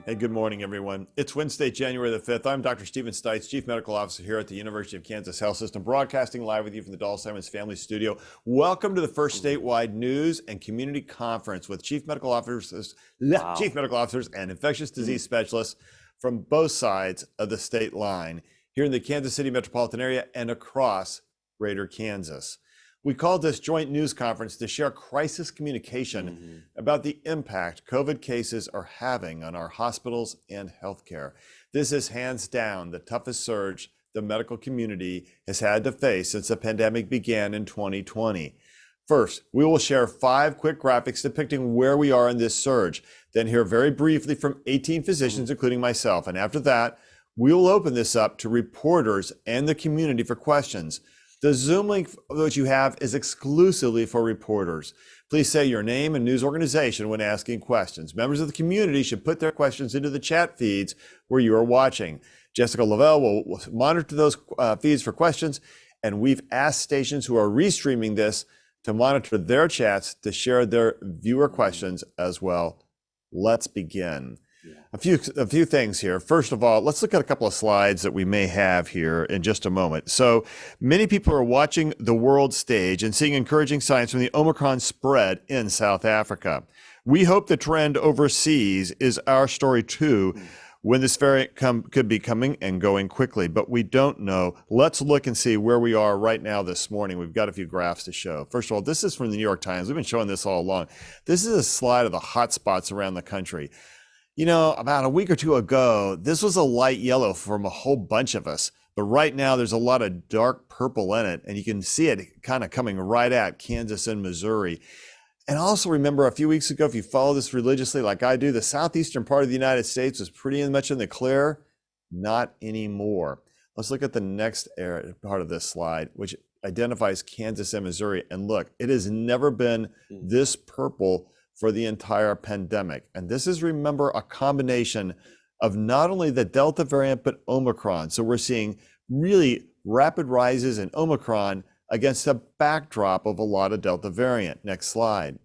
Hey, good morning, everyone. It's Wednesday, January the 5th. I'm Dr. Stephen Stites, Chief Medical Officer here at the University of Kansas Health System, broadcasting live with you from the Dall Simons Family Studio. Welcome to the first statewide news and community conference with Chief Medical Officers and infectious disease specialists from both sides of the state line here in the Kansas City metropolitan area and across greater Kansas. We called this joint news conference to share crisis communication about the impact COVID cases are having on our hospitals and healthcare. This is hands down the toughest surge the medical community has had to face since the pandemic began in 2020. First, we will share 5 quick graphics depicting where we are in this surge, then hear very briefly from 18 physicians, including myself. And after that, we will open this up to reporters and the community for questions. The Zoom link that you have is exclusively for reporters. Please say your name and news organization when asking questions. Members of the community should put their questions into the chat feeds where you are watching. Jessica Lavelle will monitor those feeds for questions, and we've asked stations who are restreaming this to monitor their chats to share their viewer questions as well. Let's begin. A few things here. First of all, let's look at a couple of slides that we may have here in just a moment. So many people are watching the world stage and seeing encouraging signs from the Omicron spread in South Africa. We hope the trend overseas is our story too, when this variant could be coming and going quickly, but we don't know. Let's look and see where we are right now this morning. We've got a few graphs to show. First of all, this is from the New York Times. We've been showing this all along. This is a slide of the hot spots around the country. You know, about a week or two ago, this was a light yellow from a whole bunch of us. But right now, there's a lot of dark purple in it, and you can see it kind of coming right at Kansas and Missouri. And also remember, a few weeks ago, if you follow this religiously like I do, the southeastern part of the United States was pretty much in the clear. Not anymore. Let's look at the next part of this slide, which identifies Kansas and Missouri. And look, it has never been this purple for the entire pandemic. And this is, remember, a combination of not only the Delta variant, but Omicron. So we're seeing really rapid rises in Omicron against a backdrop of a lot of Delta variant. Next slide.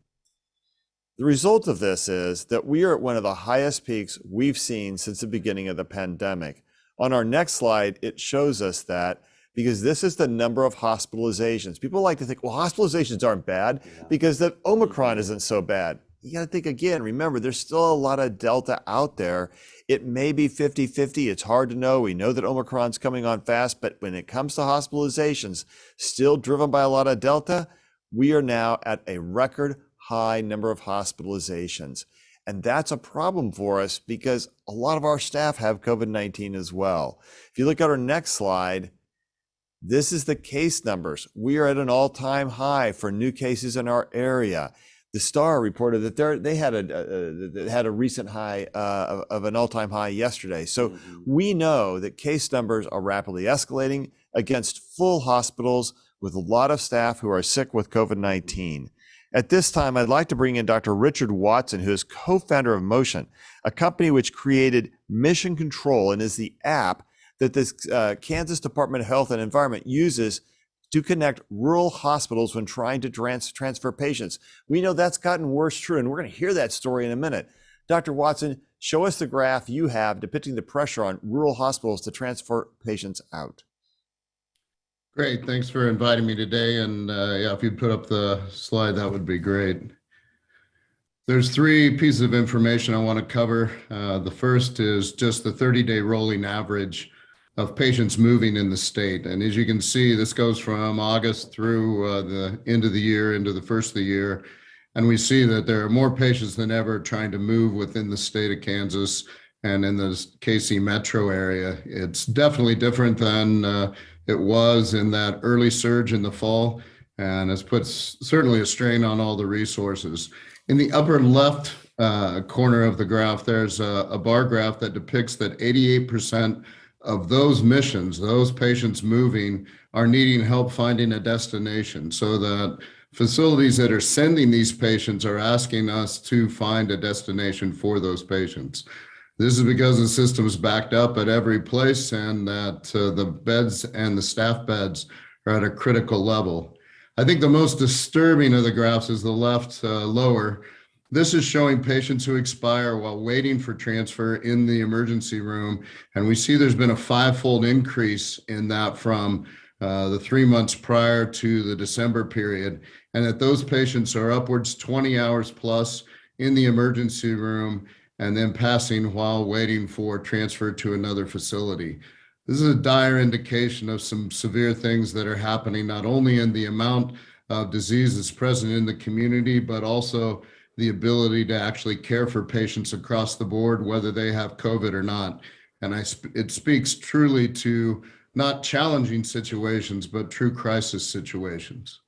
The result of this is that we are at one of the highest peaks we've seen since the beginning of the pandemic. On our next slide, it shows us that because this is the number of hospitalizations. People like to think, well, hospitalizations aren't bad because the Omicron isn't so bad. You got to think again, remember, there's still a lot of Delta out there. It may be 50-50. It's hard to know. We know that Omicron's coming on fast, but when it comes to hospitalizations, still driven by a lot of Delta, we are now at a record high number of hospitalizations. And that's a problem for us because a lot of our staff have COVID-19 as well. If you look at our next slide, this is the case numbers. We are at an all-time high for new cases in our area. The Star reported that they had a recent high of an all-time high yesterday. So we know that case numbers are rapidly escalating against full hospitals with a lot of staff who are sick with COVID-19. At this time, I'd like to bring in Dr. Richard Watson, who is co-founder of Motion, a company which created Mission Control and is the app that this Kansas Department of Health and Environment uses to connect rural hospitals when trying to transfer patients. We know that's gotten worse, true, and we're going to hear that story in a minute. Dr. Watson, show us the graph you have depicting the pressure on rural hospitals to transfer patients out. Great, thanks for inviting me today. And yeah, if you'd put up the slide, that would be great. There's 3 pieces of information I want to cover. The first is just the 30-day rolling average of patients moving in the state. And as you can see, this goes from August through the end of the year into the first of the year. And we see that there are more patients than ever trying to move within the state of Kansas and in the KC metro area. It's definitely different than it was in that early surge in the fall, and has put certainly a strain on all the resources. In the upper left corner of the graph, there's a bar graph that depicts that 88% of those missions, those patients moving, are needing help finding a destination, so that facilities that are sending these patients are asking us to find a destination for those patients. This is because the system's backed up at every place and that the beds and the staff beds are at a critical level. I think the most disturbing of the graphs is the left lower. This is showing patients who expire while waiting for transfer in the emergency room. And we see there's been a 5-fold increase in that from the 3 months prior to the December period, and that those patients are upwards 20 hours plus in the emergency room and then passing while waiting for transfer to another facility. This is a dire indication of some severe things that are happening, not only in the amount of disease that's present in the community, but also the ability to actually care for patients across the board, whether they have COVID or not. And it speaks truly to not challenging situations, but true crisis situations.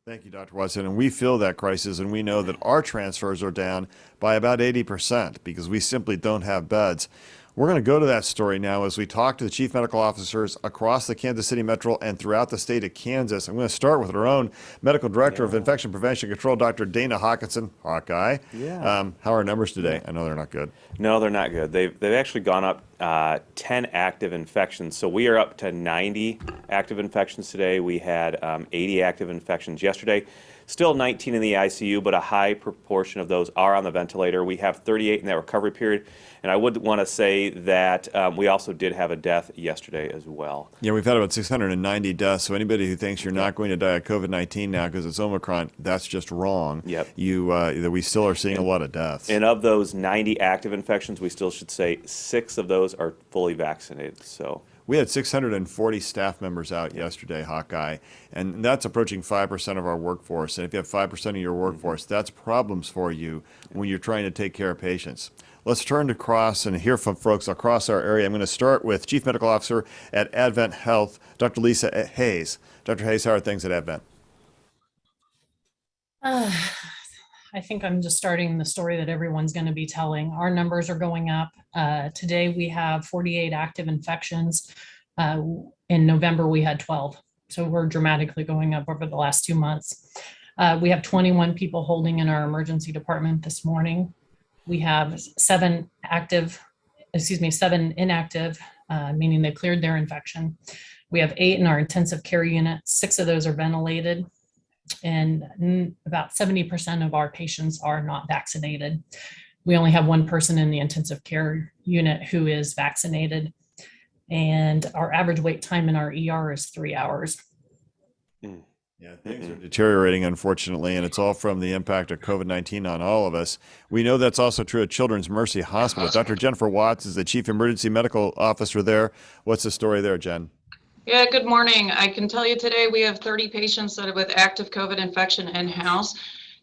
Thank you, Dr. Watson. And we feel that crisis, and we know that our transfers are down by about 80% because we simply don't have beds. We're going to go to that story now as we talk to the chief medical officers across the Kansas City Metro and throughout the state of Kansas. I'm going to start with our own medical director of infection prevention control, Dr. Dana Hawkinson. Hawkeye. Yeah. How are our numbers today? I know they're not good. No, they're not good. They've actually gone up 10 active infections. So we are up to 90 active infections today. We had 80 active infections yesterday. Still 19 in the ICU, but a high proportion of those are on the ventilator. We have 38 in that recovery period. And I would want to say that we also did have a death yesterday as well. Yeah, we've had about 690 deaths. So anybody who thinks you're not going to die of COVID-19 now because it's Omicron, that's just wrong. Yep. We still are seeing a lot of deaths. And of those 90 active infections, we still should say 6 of those are fully vaccinated. So we had 640 staff members out yesterday, Hawkeye, and that's approaching 5% of our workforce. And if you have 5% of your workforce, that's problems for you when you're trying to take care of patients. Let's turn across and hear from folks across our area. I'm going to start with Chief Medical Officer at Advent Health, Dr. Lisa Hayes. Dr. Hayes, how are things at Advent? I think I'm just starting the story that everyone's going to be telling. Our numbers are going up. Today we have 48 active infections. In November we had 12. So we're dramatically going up over the last 2 months. We have 21 people holding in our emergency department this morning. We have 7 inactive, meaning they cleared their infection. We have 8 in our intensive care unit. 6 of those are ventilated. And about 70% of our patients are not vaccinated. We only have 1 person in the intensive care unit who is vaccinated. And our average wait time in our ER is 3 hours. Yeah, things are deteriorating, unfortunately, and it's all from the impact of COVID-19 on all of us. We know that's also true at Children's Mercy Hospital. Dr. Jennifer Watts is the Chief Emergency Medical Officer there. What's the story there, Jen? Yeah, good morning. I can tell you today we have 30 patients that are with active COVID infection in-house.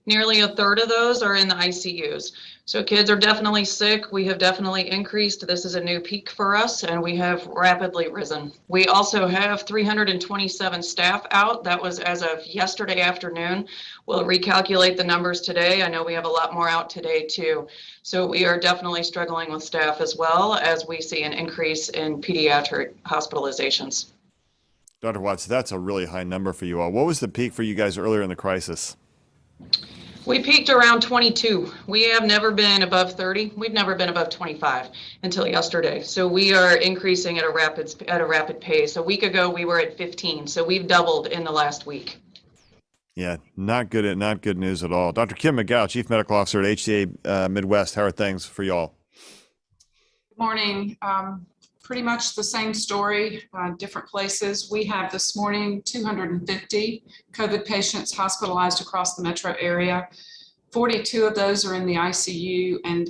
Nearly a third of those are in the ICUs. So kids are definitely sick. We have definitely increased. This is a new peak for us, and we have rapidly risen. We also have 327 staff out. That was as of yesterday afternoon. We'll recalculate the numbers today. I know we have a lot more out today too. So we are definitely struggling with staff as well as we see an increase in pediatric hospitalizations. Dr. Watts, that's a really high number for you all. What was the peak for you guys earlier in the crisis? We peaked around 22. We have never been above 30. We've never been above 25 until yesterday. So we are increasing at a rapid pace. A week ago, we were at 15. So we've doubled in the last week. Yeah, not good news at all. Dr. Kim McGow, Chief Medical Officer at HCA Midwest. How are things for y'all? Good morning. Pretty much the same story, different places. We have this morning 250 COVID patients hospitalized across the metro area. 42 of those are in the ICU and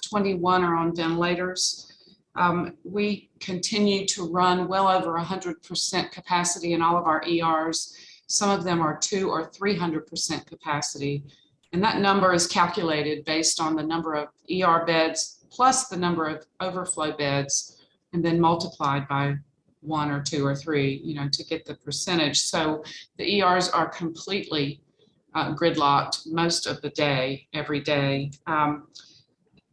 21 are on ventilators. We continue to run well over 100% capacity in all of our ERs. Some of them are 200 or 300% capacity. And that number is calculated based on the number of ER beds plus the number of overflow beds, and then multiplied by 1 or 2 or 3, to get the percentage. So the ERs are completely gridlocked most of the day, every day.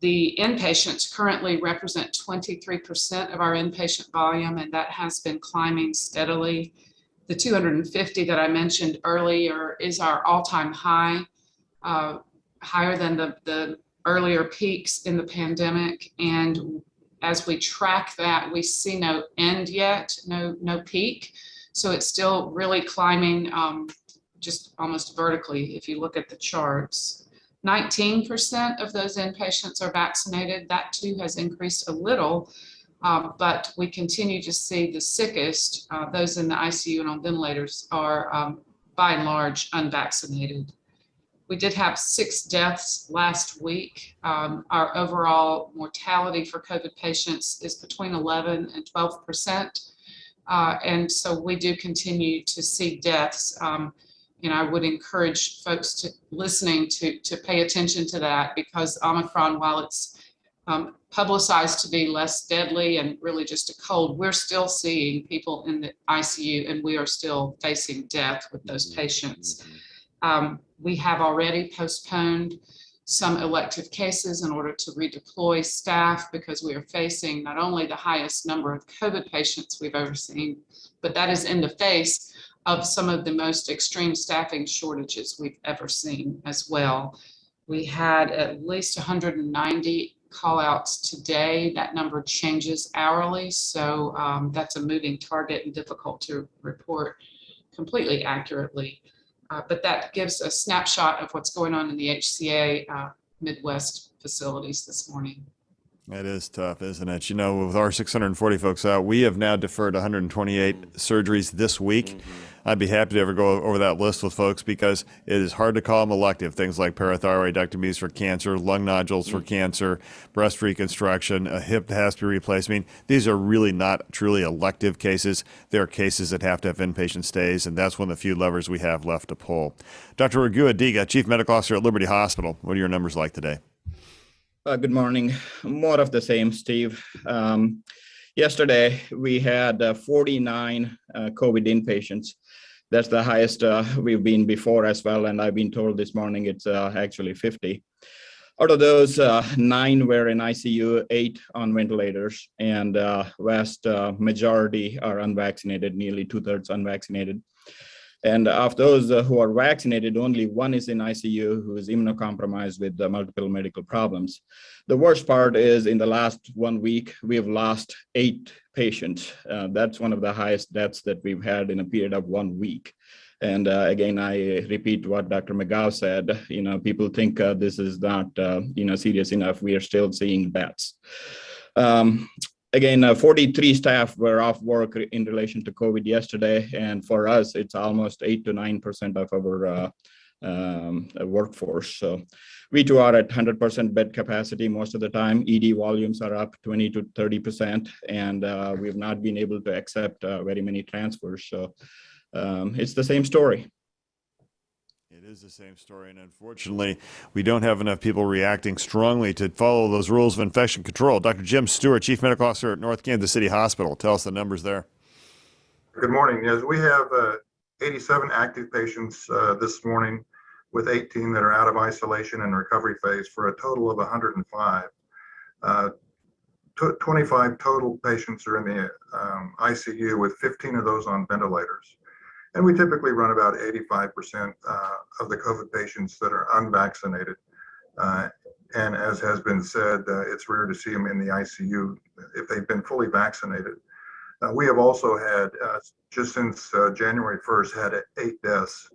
The inpatients currently represent 23% of our inpatient volume, and that has been climbing steadily. The 250 that I mentioned earlier is our all-time high, higher than the earlier peaks in the pandemic. And as we track that, we see no end yet, no peak. So it's still really climbing just almost vertically if you look at the charts. 19% of those inpatients are vaccinated. That too has increased a little, but we continue to see the sickest, those in the ICU and on ventilators, are by and large unvaccinated. We did have 6 deaths last week. Our overall mortality for COVID patients is between 11 and 12%. And so we do continue to see deaths. And I would encourage folks listening to pay attention to that, because Omicron, while it's publicized to be less deadly and really just a cold, we're still seeing people in the ICU, and we are still facing death with those patients. We have already postponed some elective cases in order to redeploy staff, because we are facing not only the highest number of COVID patients we've ever seen, but that is in the face of some of the most extreme staffing shortages we've ever seen as well. We had at least 190 call outs today. That number changes hourly, so that's a moving target and difficult to report completely accurately. But that gives a snapshot of what's going on in the HCA Midwest facilities this morning. It is tough, isn't it? You know, with our 640 folks out, we have now deferred 128 surgeries this week. I'd be happy to ever go over that list with folks, because it is hard to call them elective. Things like parathyroidectomies for cancer, lung nodules for cancer, breast reconstruction, a hip that has to be replaced. I mean, these are really not truly elective cases. They're cases that have to have inpatient stays, and that's one of the few levers we have left to pull. Dr. Raghu Adiga, Chief Medical Officer at Liberty Hospital. What are your numbers like today? Good morning. More of the same, Steve. Yesterday, we had 49 COVID inpatients. That's the highest we've been before as well. And I've been told this morning it's actually 50. Out of those, 9 were in ICU, 8 on ventilators, and vast majority are unvaccinated, nearly 2/3 unvaccinated. And of those who are vaccinated, only 1 is in ICU who is immunocompromised with multiple medical problems. The worst part is in the last 1 week, we have lost 8 patients. That's one of the highest deaths that we've had in a period of 1 week. And again, I repeat what Dr. McGough said, you know, people think this is not, serious enough. We are still seeing deaths. Again, 43 staff were off work in relation to COVID yesterday, and for us, it's almost 8 to 9% of our workforce. So we too are at 100% bed capacity most of the time. ED volumes are up 20 to 30%, and we've not been able to accept very many transfers. So it's the same story. It is the same story, and unfortunately, we don't have enough people reacting strongly to follow those rules of infection control. Dr. Jim Stewart, Chief Medical Officer at North Kansas City Hospital. Tell us the numbers there. Good morning. Yes, we have 87 active patients this morning, with 18 that are out of isolation and recovery phase, for a total of 105. 25 total patients are in the ICU, with 15 of those on ventilators. And we typically run about 85% of the COVID patients that are unvaccinated. And as has been said, it's rare to see them in the ICU if they've been fully vaccinated. We have also had, just since January 1st, had 8 deaths.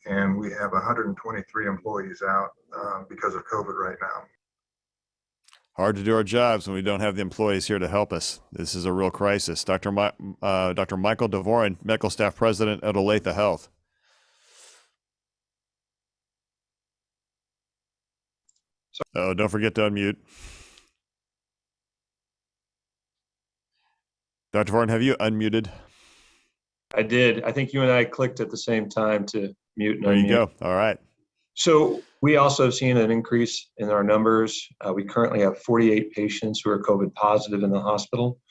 And we have 123 employees out because of COVID right now. Hard to do our jobs when we don't have the employees here to help us. This is a real crisis. Dr. Michael Dvorin, Medical Staff President at Olathe Health. Oh, don't forget to unmute. Dr. Dvorin, have you unmuted? I did. I think you and I clicked at the same time to mute and There unmute. you go. All right. So we also have seen an increase in our numbers. We currently have 48 patients who are COVID positive in the hospital.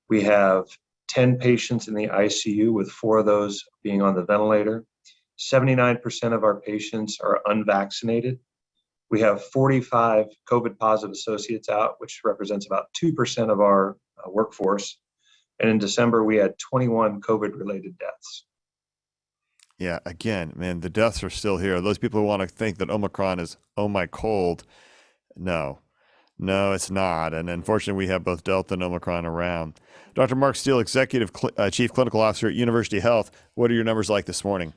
We have 10 patients in the ICU, with 4 of those being on the ventilator. 79% of our patients are unvaccinated. We have 45 COVID positive associates out, which represents about 2% of our workforce. And in December, we had 21 COVID related deaths. Yeah, again, man, the deaths are still here. Those people who want to think that Omicron is, oh my cold, no, it's not. And unfortunately, we have both Delta and Omicron around. Dr. Mark Steele, Executive Chief Clinical Officer at University Health. What are your numbers like this morning?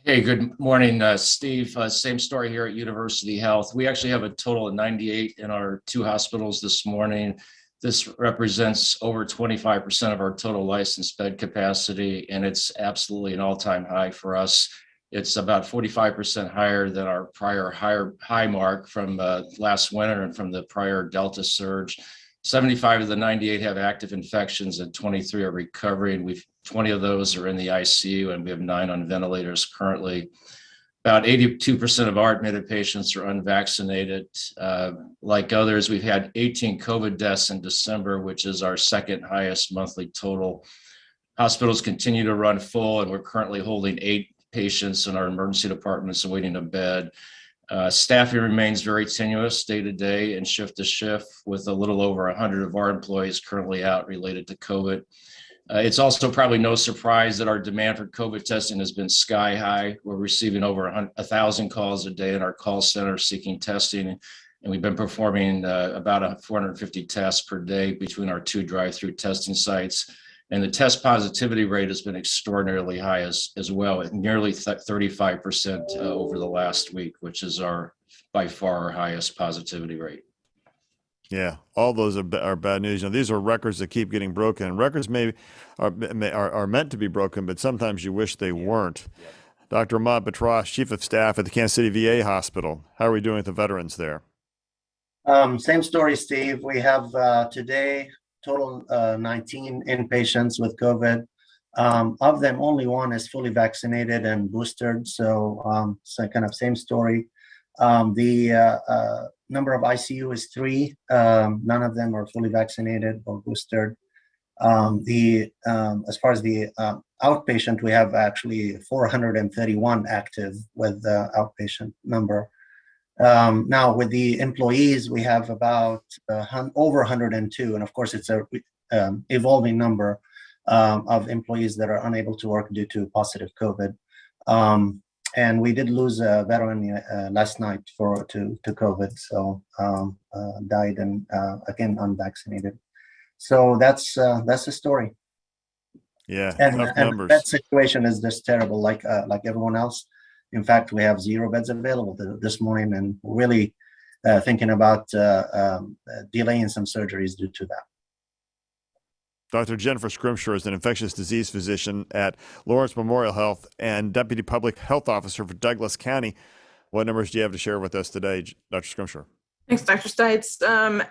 Hey, good morning, Steve. Same story here at University Health. We actually have a total of 98 in our two hospitals this morning. This represents over 25% of our total licensed bed capacity, and it's absolutely an all-time high for us. It's about 45% higher than our prior high mark from last winter and from the prior Delta surge. 75 of the 98 have active infections and 23 are recovering. 20 of those are in the ICU, and we have 9 on ventilators currently. About 82% of our admitted patients are unvaccinated. Like others, we've had 18 COVID deaths in December, which is our second highest monthly total. Hospitals continue to run full, and we're currently holding 8 patients in our emergency departments awaiting a bed. Staffing remains very tenuous day to day and shift to shift, with a little over 100 of our employees currently out related to COVID. It's also probably no surprise that our demand for COVID testing has been sky high. We're receiving over 1,000 calls a day in our call center seeking testing, and we've been performing about 450 tests per day between our 2 drive-through testing sites. And the test positivity rate has been extraordinarily high as well, at nearly 35% over the last week, which is by far our highest positivity rate. Yeah, all those are bad news. These are records that keep getting broken. And records are meant to be broken, but sometimes you wish they weren't. Yeah. Dr. Ahmad Batrash, Chief of Staff at the Kansas City VA Hospital. How are we doing with the veterans there? Same story, Steve. We have today total 19 inpatients with COVID. Of them, only 1 is fully vaccinated and boosted. So kind of same story. The number of ICU is 3. None of them are fully vaccinated or boosted. As far as the outpatient, we have actually 431 active with the outpatient number. Now with the employees, we have about over 102, and of course it's a evolving number of employees that are unable to work due to positive COVID. And we did lose a veteran last night to COVID, so died and again unvaccinated. So that's the story. Yeah, and numbers. That situation is just terrible, like everyone else. In fact, we have 0 beds available this morning, and really thinking about delaying some surgeries due to that. Dr. Jennifer Scrimscher is an infectious disease physician at Lawrence Memorial Health and Deputy Public Health Officer for Douglas County. What numbers do you have to share with us today, Dr. Scrimscher? Thanks, Dr. Stites.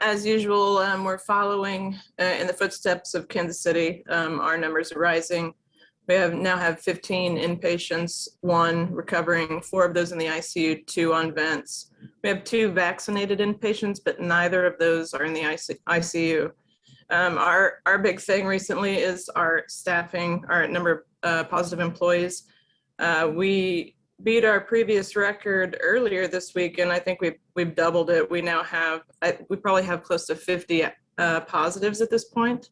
As usual, we're following in the footsteps of Kansas City. Our numbers are rising. We now have 15 inpatients, 1 recovering, 4 of those in the ICU, 2 on vents. We have 2 vaccinated inpatients, but neither of those are in the ICU. Our big thing recently is our staffing, our number of positive employees. We beat our previous record earlier this week, and I think we've doubled it. We now have, we probably have close to 50 positives at this point.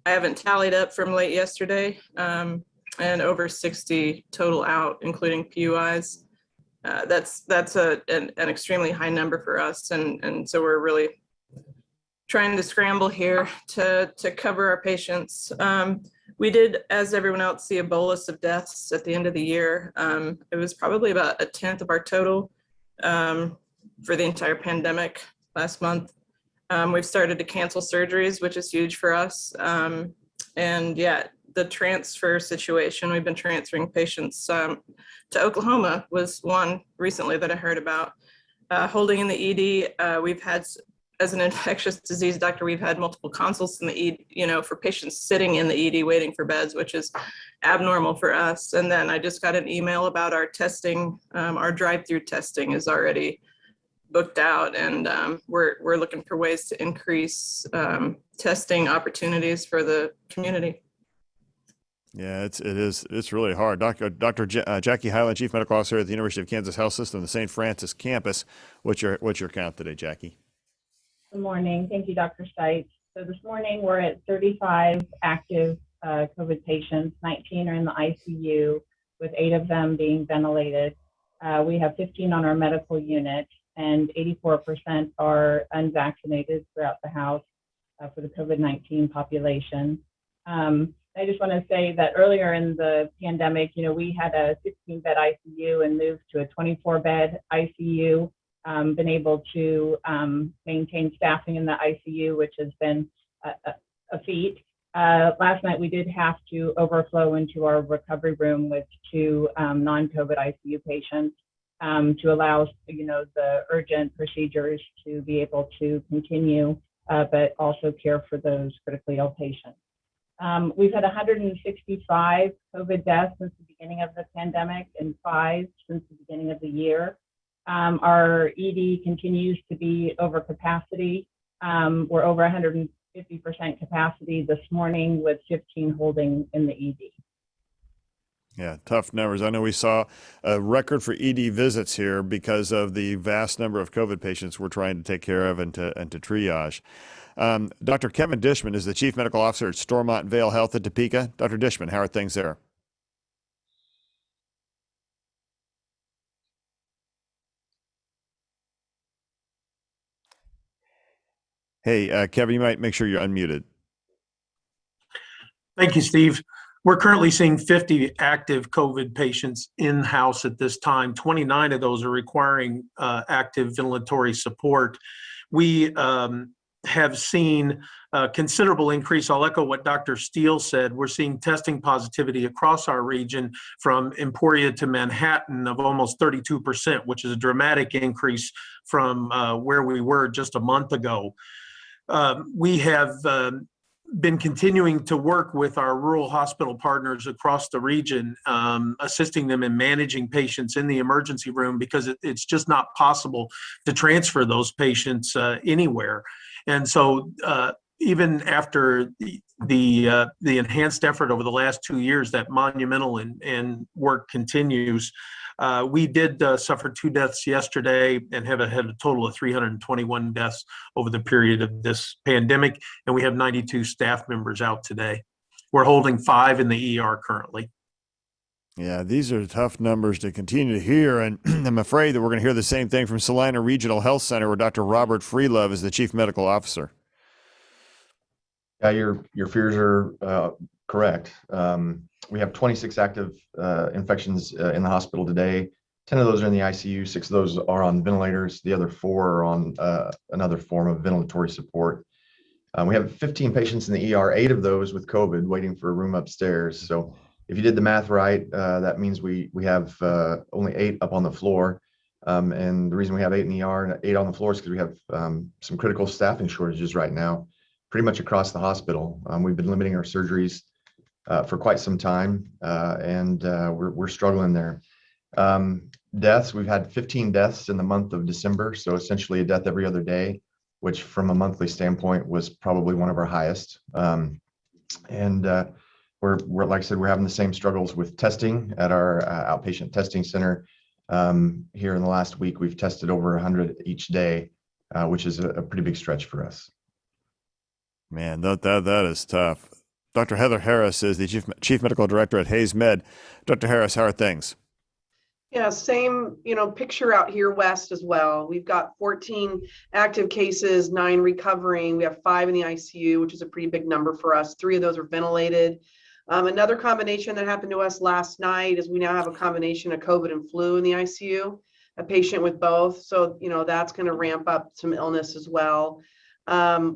I haven't tallied up from late yesterday, and over 60 total out, including PUIs. That's an extremely high number for us, and so we're really trying to scramble here to cover our patients. We did, as everyone else, see a bolus of deaths at the end of the year. It was probably about 1/10 of our total for the entire pandemic last month. We've started to cancel surgeries, which is huge for us. And yeah, the transfer situation, we've been transferring patients to Oklahoma was one recently that I heard about. Holding in the ED, we've had, as an infectious disease doctor, we've had multiple consults in the ED, for patients sitting in the ED waiting for beds, which is abnormal for us. And then I just got an email about our testing. Our drive-through testing is already booked out, and we're looking for ways to increase testing opportunities for the community. Yeah, it's really hard. Dr. Jackie Hyland, Chief Medical Officer at the University of Kansas Health System, the St. Francis campus. What's your count today, Jackie? Good morning. Thank you, Dr. Stites. So this morning we're at 35 active COVID patients. 19 are in the ICU, with 8 of them being ventilated. We have 15 on our medical unit, and 84% are unvaccinated throughout the house for the COVID-19 population. I just want to say that earlier in the pandemic, we had a 16-bed ICU and moved to a 24-bed ICU, been able to maintain staffing in the ICU, which has been a feat. Last night, we did have to overflow into our recovery room with 2 non-COVID ICU patients to allow, the urgent procedures to be able to continue, but also care for those critically ill patients. We've had 165 COVID deaths since the beginning of the pandemic and 5 since the beginning of the year. Our ED continues to be over capacity. We're over 150% capacity this morning with 15 holding in the ED. Yeah, tough numbers. I know we saw a record for ED visits here because of the vast number of COVID patients we're trying to take care of and to triage. Dr. Kevin Dishman is the Chief Medical Officer at Stormont Vale Health at Topeka. Dr. Dishman, how are things there? Hey, Kevin, you might make sure you're unmuted. Thank you, Steve. We're currently seeing 50 active COVID patients in-house at this time. 29 of those are requiring active ventilatory support. We have seen a considerable increase. I'll echo what Dr. Steele said. We're seeing testing positivity across our region from Emporia to Manhattan of almost 32%, which is a dramatic increase from where we were just a month ago. We have been continuing to work with our rural hospital partners across the region, assisting them in managing patients in the emergency room because it's just not possible to transfer those patients anywhere. And so even after the enhanced effort over the last 2 years, that monumental and work continues. We did suffer 2 deaths yesterday and have had a total of 321 deaths over the period of this pandemic, and we have 92 staff members out today. We're holding 5 in the ER currently. Yeah, these are tough numbers to continue to hear, and I'm afraid that we're going to hear the same thing from Salina Regional Health Center, where Dr. Robert Freelove is the Chief Medical Officer. Yeah, your fears are correct. We have 26 active infections in the hospital today. 10 of those are in the ICU, 6 of those are on ventilators. The other 4 are on another form of ventilatory support. We have 15 patients in the ER, 8 of those with COVID waiting for a room upstairs. So if you did the math right, that means we have only 8 up on the floor. And the reason we have 8 in the ER and 8 on the floor is because we have some critical staffing shortages right now, pretty much across the hospital. We've been limiting our surgeries for quite some time, and we're struggling there. Deaths, we've had 15 deaths in the month of December, so essentially a death every other day, which from a monthly standpoint was probably one of our highest. We're like I said, we're having the same struggles with testing at our outpatient testing center. Here in the last week, we've tested over 100 each day, which is a pretty big stretch for us. Man, that is tough. Dr. Heather Harris is the Chief Medical Director at Hayes Med. Dr. Harris, how are things? Yeah, same, picture out here west as well. We've got 14 active cases, 9 recovering. We have 5 in the ICU, which is a pretty big number for us. 3 of those are ventilated. Another combination that happened to us last night is we now have a combination of COVID and flu in the ICU, a patient with both. So, that's going to ramp up some illness as well.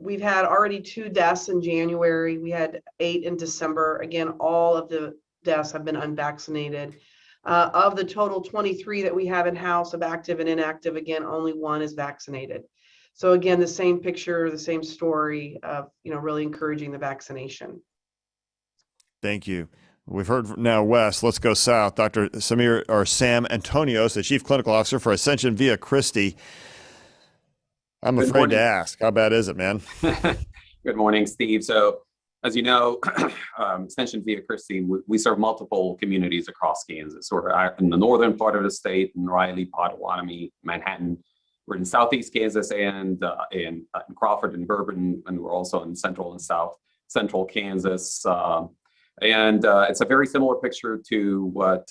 We've had already 2 deaths in January. We had 8 in December. Again, all of the deaths have been unvaccinated. Of the total 23 that we have in house of active and inactive, again, only 1 is vaccinated. So again, the same picture, the same story of, really encouraging the vaccination. Thank you. We've heard now west. Let's go south. Dr. Sam Antonios, the Chief Clinical Officer for Ascension Via Christi. I'm afraid to ask. How bad is it, man? Good morning, Steve. So, as you know, Ascension Via Christi, we serve multiple communities across Kansas. So we're in the northern part of the state, in Riley, Potawatomi, Manhattan. We're in southeast Kansas and in Crawford and Bourbon, and we're also in central and south central Kansas. It's a very similar picture to what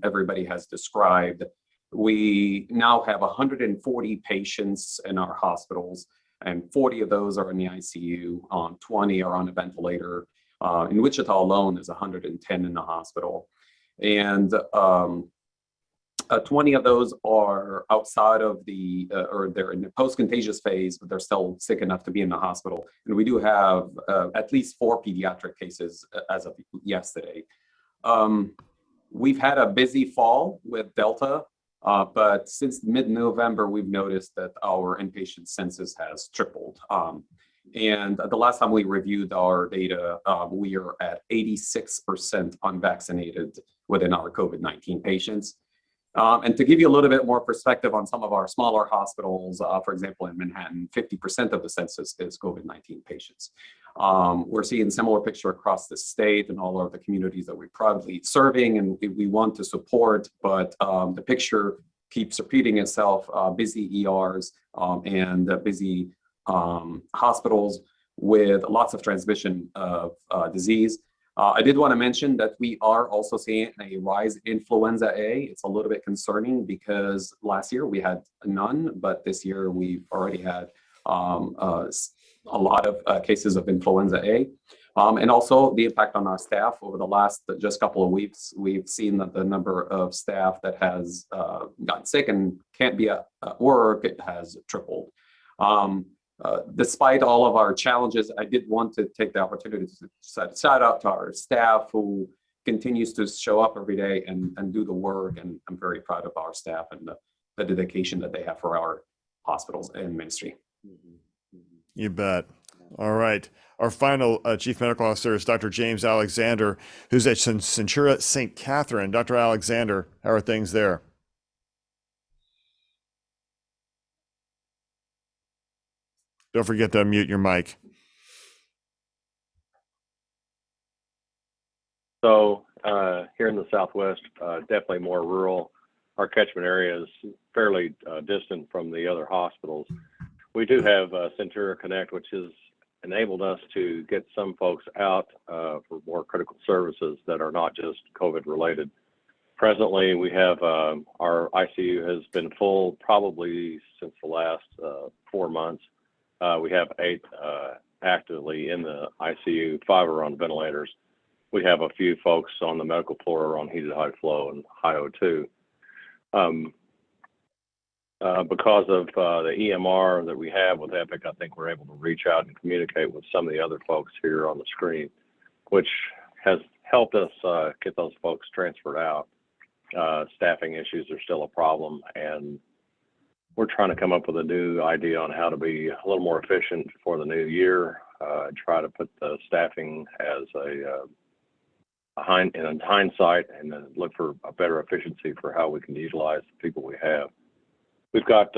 everybody has described. We now have 140 patients in our hospitals, and 40 of those are in the ICU. 20 are on a ventilator. In Wichita alone, there's 110 in the hospital. And 20 of those are outside of the, or they're in the post-contagious phase, but they're still sick enough to be in the hospital. And we do have at least 4 pediatric cases as of yesterday. We've had a busy fall with Delta, but since mid-November, we've noticed that our inpatient census has tripled. And the last time we reviewed our data, we are at 86% unvaccinated within our COVID-19 patients. And to give you a little bit more perspective on some of our smaller hospitals, for example, in Manhattan, 50% of the census is COVID-19 patients. We're seeing a similar picture across the state and all of the communities that we're proudly serving and we want to support, but the picture keeps repeating itself, busy ERs and busy hospitals with lots of transmission of disease. I did want to mention that we are also seeing a rise in influenza A. It's a little bit concerning because last year we had none, but this year we've already had a lot of cases of influenza A. And also the impact on our staff over the last just couple of weeks. We've seen that the number of staff that has gotten sick and can't be at work, it has tripled. Despite all of our challenges, I did want to take the opportunity to shout out to our staff who continues to show up every day and do the work. And I'm very proud of our staff and the dedication that they have for our hospitals and ministry. You bet. All right. Our final Chief Medical Officer is Dr. James Alexander, who's at Centura St. Catherine. Dr. Alexander, how are things there? Don't forget to unmute your mic. So here in the Southwest, definitely more rural. Our catchment area is fairly distant from the other hospitals. We do have Centura Connect, which has enabled us to get some folks out for more critical services that are not just COVID related. Presently, we have our ICU has been full probably since the last 4 months. We have 8 actively in the ICU, 5 are on ventilators. We have a few folks on the medical floor on heated high flow and high O2. Because of the EMR that we have with Epic, I think we're able to reach out and communicate with some of the other folks here on the screen, which has helped us get those folks transferred out. Staffing issues are still a problem, and we're trying to come up with a new idea on how to be a little more efficient for the new year, try to put the staffing as in hindsight and then look for a better efficiency for how we can utilize the people we have. We've got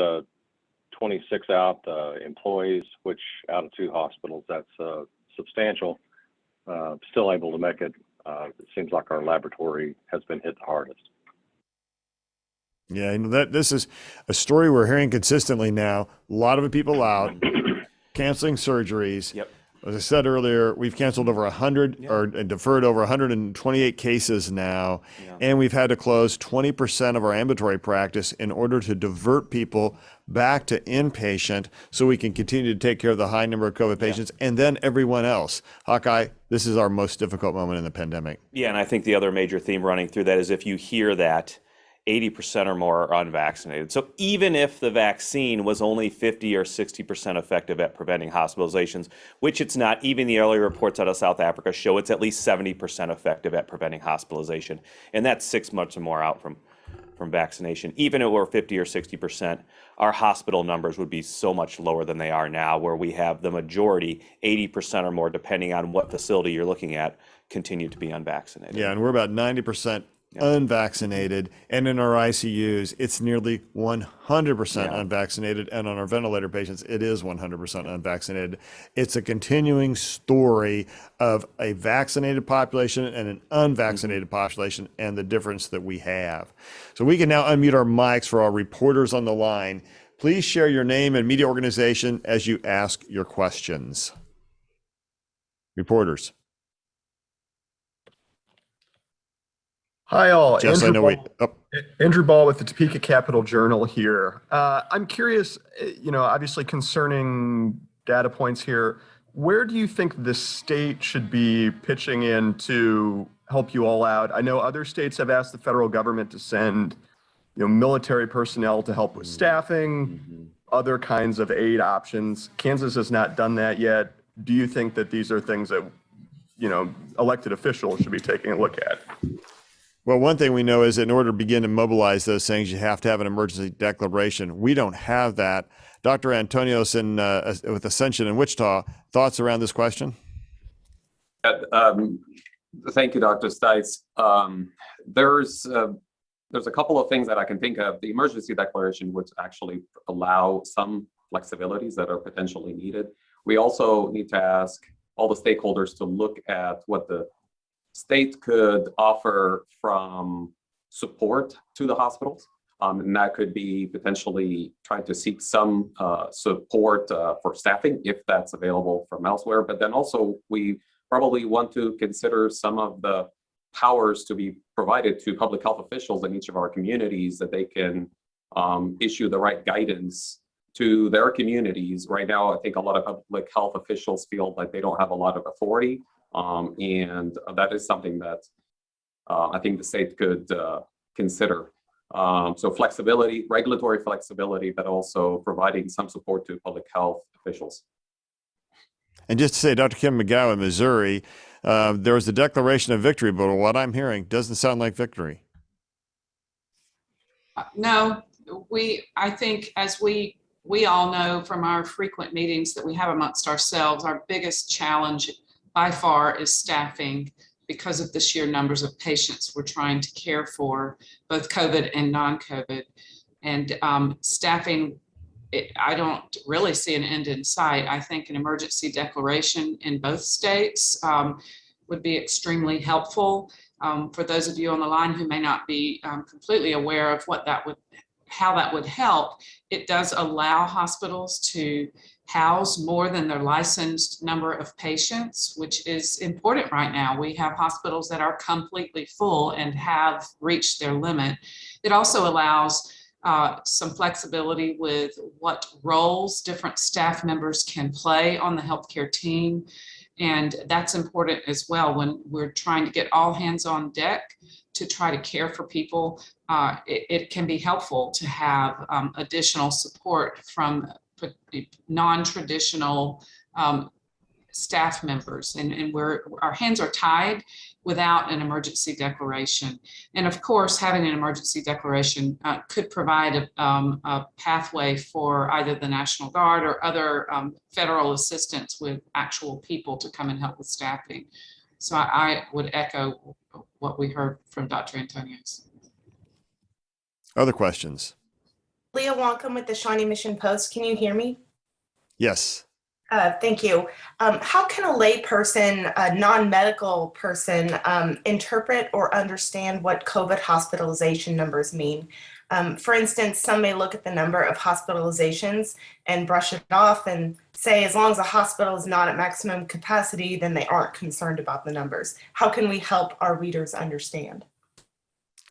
26 out employees, which out of 2 hospitals, that's substantial. Still able to make it. It seems like our laboratory has been hit the hardest. Yeah, this is a story we're hearing consistently now. A lot of people out, canceling surgeries. Yep. As I said earlier, we've canceled over 100 or deferred over 128 cases now, and we've had to close 20% of our ambulatory practice in order to divert people back to inpatient so we can continue to take care of the high number of COVID patients and then everyone else. Hawkeye, this is our most difficult moment in the pandemic. Yeah, and I think the other major theme running through that is if you hear that 80% or more are unvaccinated. So even if the vaccine was only 50 or 60% effective at preventing hospitalizations, which it's not, even the early reports out of South Africa show it's at least 70% effective at preventing hospitalization. And that's 6 months or more out from vaccination. Even if it were 50 or 60%, our hospital numbers would be so much lower than they are now, where we have the majority, 80% or more, depending on what facility you're looking at, continue to be unvaccinated. Yeah, and we're about 90% unvaccinated, and in our ICUs, it's nearly 100% unvaccinated, and on our ventilator patients, it is 100% unvaccinated. It's a continuing story of a vaccinated population and an unvaccinated population and the difference that we have. So we can now unmute our mics for our reporters on the line. Please share your name and media organization as you ask your questions. Reporters. Hi, all. Jess, Andrew Ball with the Topeka Capital Journal here. I'm curious, obviously concerning data points here, where do you think the state should be pitching in to help you all out? I know other states have asked the federal government to send, military personnel to help with staffing, other kinds of aid options. Kansas has not done that yet. Do you think that these are things that, elected officials should be taking a look at? Well, one thing we know is that in order to begin to mobilize those things, you have to have an emergency declaration. We don't have that. Dr. Antonios with Ascension in Wichita, thoughts around this question? Thank you, Dr. Stites. There's a couple of things that I can think of. The emergency declaration would actually allow some flexibilities that are potentially needed. We also need to ask all the stakeholders to look at what the state could offer from support to the hospitals. And that could be potentially trying to seek some support for staffing if that's available from elsewhere. But then also we probably want to consider some of the powers to be provided to public health officials in each of our communities, that they can issue the right guidance to their communities. Right now, I think a lot of public health officials feel like they don't have a lot of authority. And that is something that I think the state could consider. So flexibility, regulatory flexibility, but also providing some support to public health officials. And just to say, Dr. Kim McGowan, Missouri, there was a declaration of victory, but what I'm hearing doesn't sound like victory. No, I think as we all know from our frequent meetings that we have amongst ourselves, our biggest challenge by far is staffing, because of the sheer numbers of patients we're trying to care for, both COVID and non-COVID. And staffing, I don't really see an end in sight. I think an emergency declaration in both states would be extremely helpful. For those of you on the line who may not be completely aware of how that would help, it does allow hospitals to house more than their licensed number of patients, which is important right now. We have hospitals that are completely full and have reached their limit. It also allows some flexibility with what roles different staff members can play on the healthcare team. And that's important as well when we're trying to get all hands on deck to try to care for people. It can be helpful to have additional support from non-traditional staff members, and our hands are tied without an emergency declaration. And of course, having an emergency declaration could provide a pathway for either the National Guard or other federal assistance with actual people to come and help with staffing. So I would echo what we heard from Dr. Antonios. Other questions? Leah Wonkum with the Shawnee Mission Post. Can you hear me? Yes. Thank you. How can a lay person, a non-medical person, interpret or understand what COVID hospitalization numbers mean? For instance, some may look at the number of hospitalizations and brush it off and say, as long as a hospital is not at maximum capacity, then they aren't concerned about the numbers. How can we help our readers understand?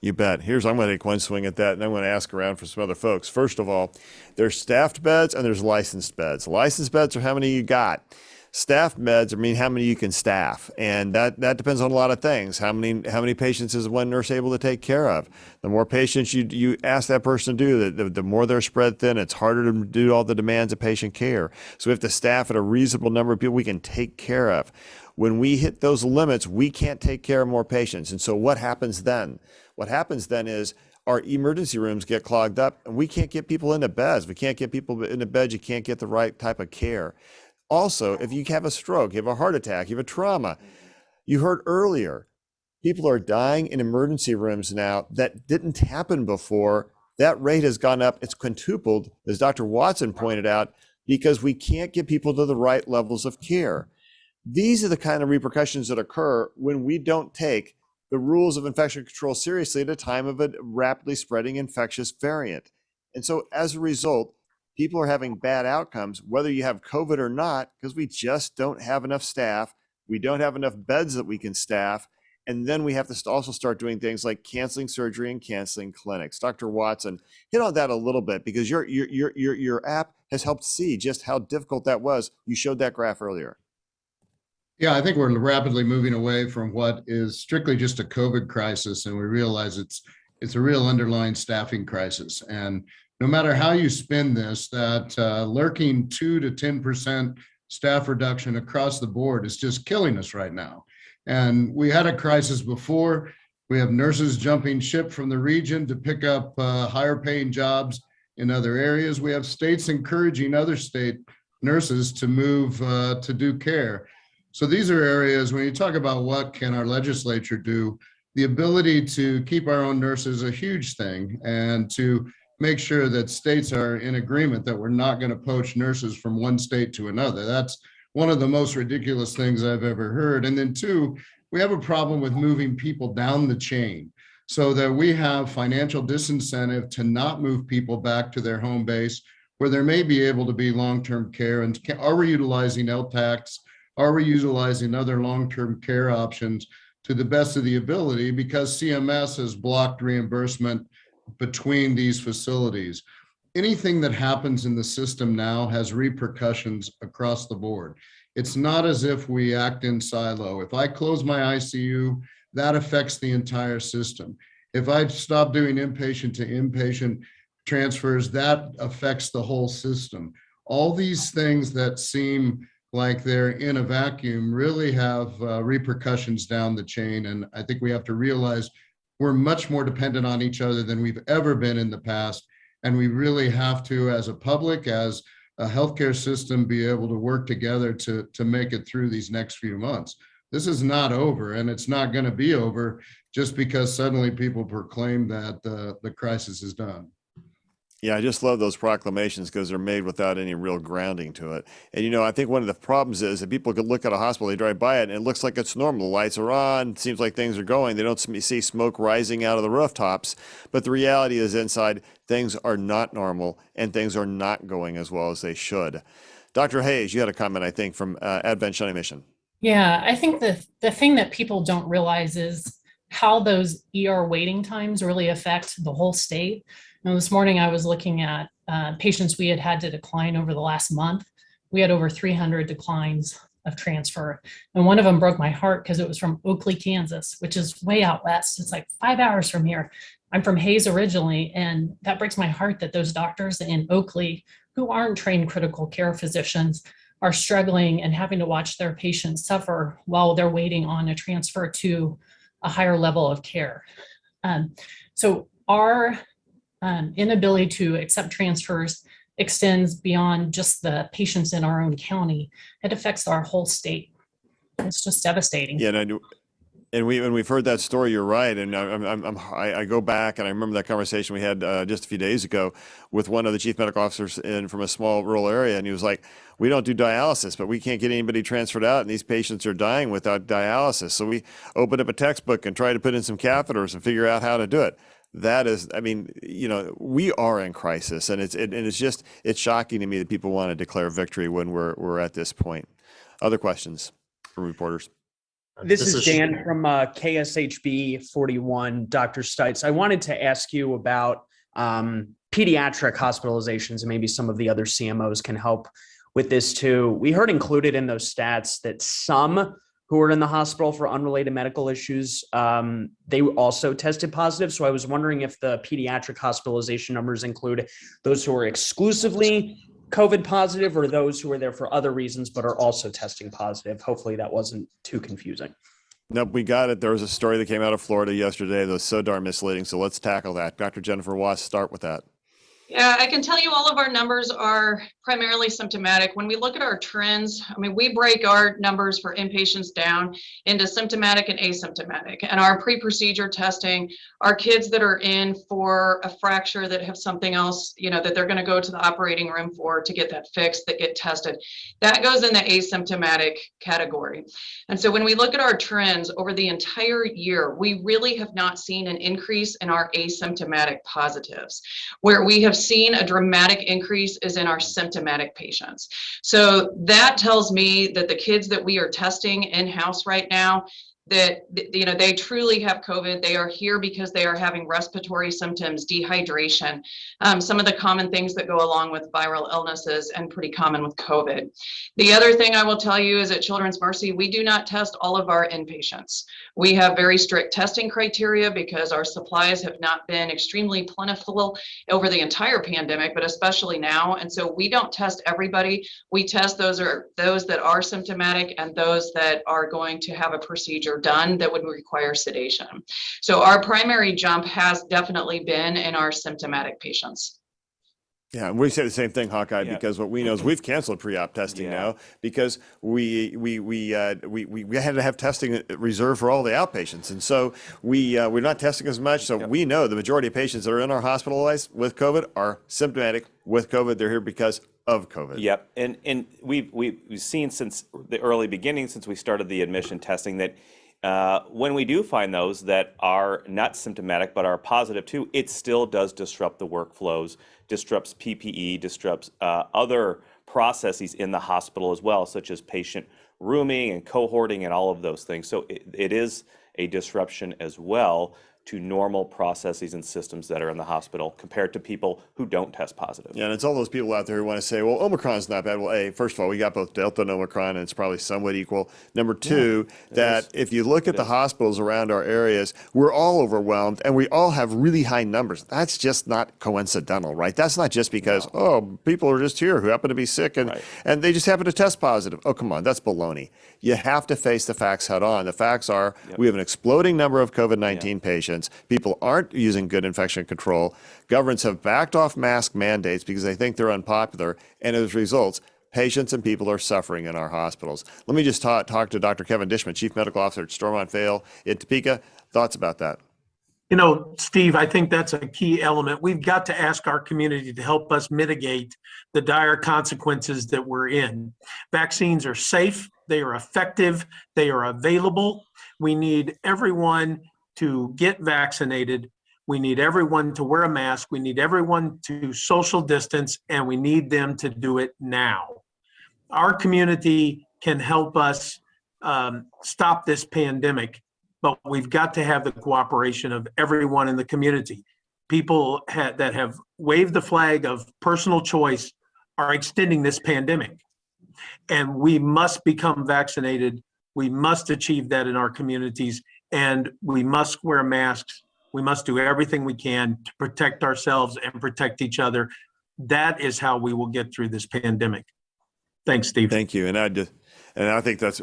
You bet. I'm going to take one swing at that, and I'm going to ask around for some other folks. First of all, there's staffed beds and there's licensed beds. Licensed beds are how many you got. Staffed beds mean how many you can staff, and that depends on a lot of things. How many patients is one nurse able to take care of? The more patients you ask that person to do, the more they're spread thin. It's harder to do all the demands of patient care. So we have to staff at a reasonable number of people we can take care of. When we hit those limits, we can't take care of more patients. And so what happens then? What happens then is our emergency rooms get clogged up and we can't get people into beds. We can't get people into beds. You can't get the right type of care. Also, if you have a stroke, you have a heart attack, you have a trauma, you heard earlier, people are dying in emergency rooms now that didn't happen before. That rate has gone up. It's quintupled, as Dr. Watson pointed out, because we can't get people to the right levels of care. These are the kind of repercussions that occur when we don't take the rules of infection control seriously at a time of a rapidly spreading infectious variant. And so as a result, people are having bad outcomes, whether you have COVID or not, because we just don't have enough staff. We don't have enough beds that we can staff. And then we have to also start doing things like canceling surgery and canceling clinics. Dr. Watson, hit on that a little bit, because your app has helped see just how difficult that was. You showed that graph earlier. Yeah, I think we're rapidly moving away from what is strictly just a COVID crisis, and we realize it's a real underlying staffing crisis. And no matter how you spin this, that lurking 2 to 10% staff reduction across the board is just killing us right now. And we had a crisis before. We have nurses jumping ship from the region to pick up higher paying jobs in other areas. We have states encouraging other state nurses to move to do care. So these are areas, when you talk about what can our legislature do, the ability to keep our own nurses is a huge thing, and to make sure that states are in agreement that we're not going to poach nurses from one state to another. That's one of the most ridiculous things I've ever heard. And then two, we have a problem with moving people down the chain so that we have financial disincentive to not move people back to their home base where there may be able to be long-term care. And are we utilizing LTACs? Are we utilizing other long-term care options to the best of the ability, because CMS has blocked reimbursement between these facilities? Anything that happens in the system now has repercussions across the board. It's not as if we act in silo. If I close my ICU, that affects the entire system. If I stop doing inpatient to inpatient transfers, that affects the whole system. All these things that seem like they're in a vacuum really have repercussions down the chain. And I think we have to realize we're much more dependent on each other than we've ever been in the past. And we really have to, as a public, as a healthcare system, be able to work together to make it through these next few months. This is not over, and it's not going to be over just because suddenly people proclaim that the crisis is done. Yeah, I just love those proclamations because they're made without any real grounding to it. And, you know, I think one of the problems is that people could look at a hospital, they drive by it, and it looks like it's normal. The lights are on, it seems like things are going. They don't see smoke rising out of the rooftops. But the reality is inside, things are not normal, and things are not going as well as they should. Dr. Hayes, you had a comment, I think, from Advent Shunning Mission. Yeah, I think the thing that people don't realize is how those ER waiting times really affect the whole state. Now, this morning I was looking at patients we had to decline over the last month. We had over 300 declines of transfer. And one of them broke my heart because it was from Oakley, Kansas, which is way out west. It's like 5 hours from here. I'm from Hayes originally, and that breaks my heart that those doctors in Oakley, who aren't trained critical care physicians, are struggling and having to watch their patients suffer while they're waiting on a transfer to a higher level of care. So our inability to accept transfers extends beyond just the patients in our own county. It affects our whole state. It's just devastating. Yeah, and we've heard that story. You're right, and I go back and I remember that conversation we had just a few days ago with one of the chief medical officers from a small rural area, and he was like, "We don't do dialysis, but we can't get anybody transferred out, and these patients are dying without dialysis. So we opened up a textbook and tried to put in some catheters and figure out how to do it." That is, I mean, you know, we are in crisis, and it's shocking to me that people want to declare victory when we're at this point. Other questions from reporters? This is Dan from KSHB 41, Dr. Stites. I wanted to ask you about pediatric hospitalizations, and maybe some of the other CMOs can help with this too. We heard included in those stats that some who were in the hospital for unrelated medical issues, they also tested positive. So I was wondering if the pediatric hospitalization numbers include those who are exclusively COVID positive or those who are there for other reasons but are also testing positive. Hopefully that wasn't too confusing. Nope, we got it. There was a story that came out of Florida yesterday that was so darn misleading. So let's tackle that. Dr. Jennifer Wass, start with that. Yeah, I can tell you all of our numbers are primarily symptomatic. When we look at our trends, I mean, we break our numbers for inpatients down into symptomatic and asymptomatic. And our pre-procedure testing, our kids that are in for a fracture that have something else, you know, that they're going to go to the operating room for to get that fixed, that get tested, that goes in the asymptomatic category. And so when we look at our trends over the entire year, we really have not seen an increase in our asymptomatic positives. Where we have seen a dramatic increase is in our symptomatic patients. So that tells me that the kids that we are testing in-house right now, that, you know, they truly have COVID. They are here because they are having respiratory symptoms, dehydration, some of the common things that go along with viral illnesses and pretty common with COVID. The other thing I will tell you is at Children's Mercy, we do not test all of our inpatients. We have very strict testing criteria because our supplies have not been extremely plentiful over the entire pandemic, but especially now. And so we don't test everybody. We test those that are symptomatic and those that are going to have a procedure done that would require sedation. So our primary jump has definitely been in our symptomatic patients. Yeah, and we say the same thing, Hawkeye, because what we know is we've canceled pre-op testing now because we had to have testing reserved for all the outpatients, and so we're not testing as much. So we know the majority of patients that are in our hospitalized with COVID are symptomatic with COVID. They're here because of COVID. Yep, and we've seen since the early beginning, since we started the admission testing, that when we do find those that are not symptomatic but are positive too, it still does disrupt the workflows, disrupts PPE, disrupts other processes in the hospital as well, such as patient rooming and cohorting and all of those things. So it is a disruption as well to normal processes and systems that are in the hospital compared to people who don't test positive. Yeah, and it's all those people out there who want to say, well, Omicron's not bad. Well, first of all, we got both Delta and Omicron, and it's probably somewhat equal. Number two, if you look at the hospitals around our areas, we're all overwhelmed, and we all have really high numbers. That's just not coincidental, right? That's not just because, people are just here who happen to be sick, and they just happen to test positive. Oh, come on, that's baloney. You have to face the facts head on. The facts are we have an exploding number of COVID-19 patients. People aren't using good infection control. Governments have backed off mask mandates because they think they're unpopular. And as a result, patients and people are suffering in our hospitals. Let me just talk to Dr. Kevin Dishman, Chief Medical Officer at Stormont Vale in Topeka. Thoughts about that? You know, Steve, I think that's a key element. We've got to ask our community to help us mitigate the dire consequences that we're in. Vaccines are safe, they are effective, they are available. We need everyone to get vaccinated. We need everyone to wear a mask. We need everyone to social distance, and we need them to do it now. Our community can help us stop this pandemic, but we've got to have the cooperation of everyone in the community. People that have waved the flag of personal choice are extending this pandemic, and we must become vaccinated. We must achieve that in our communities, and we must wear masks. We must do everything we can to protect ourselves and protect each other. That is how we will get through this pandemic. Thanks, Steve. Thank you. And I think that's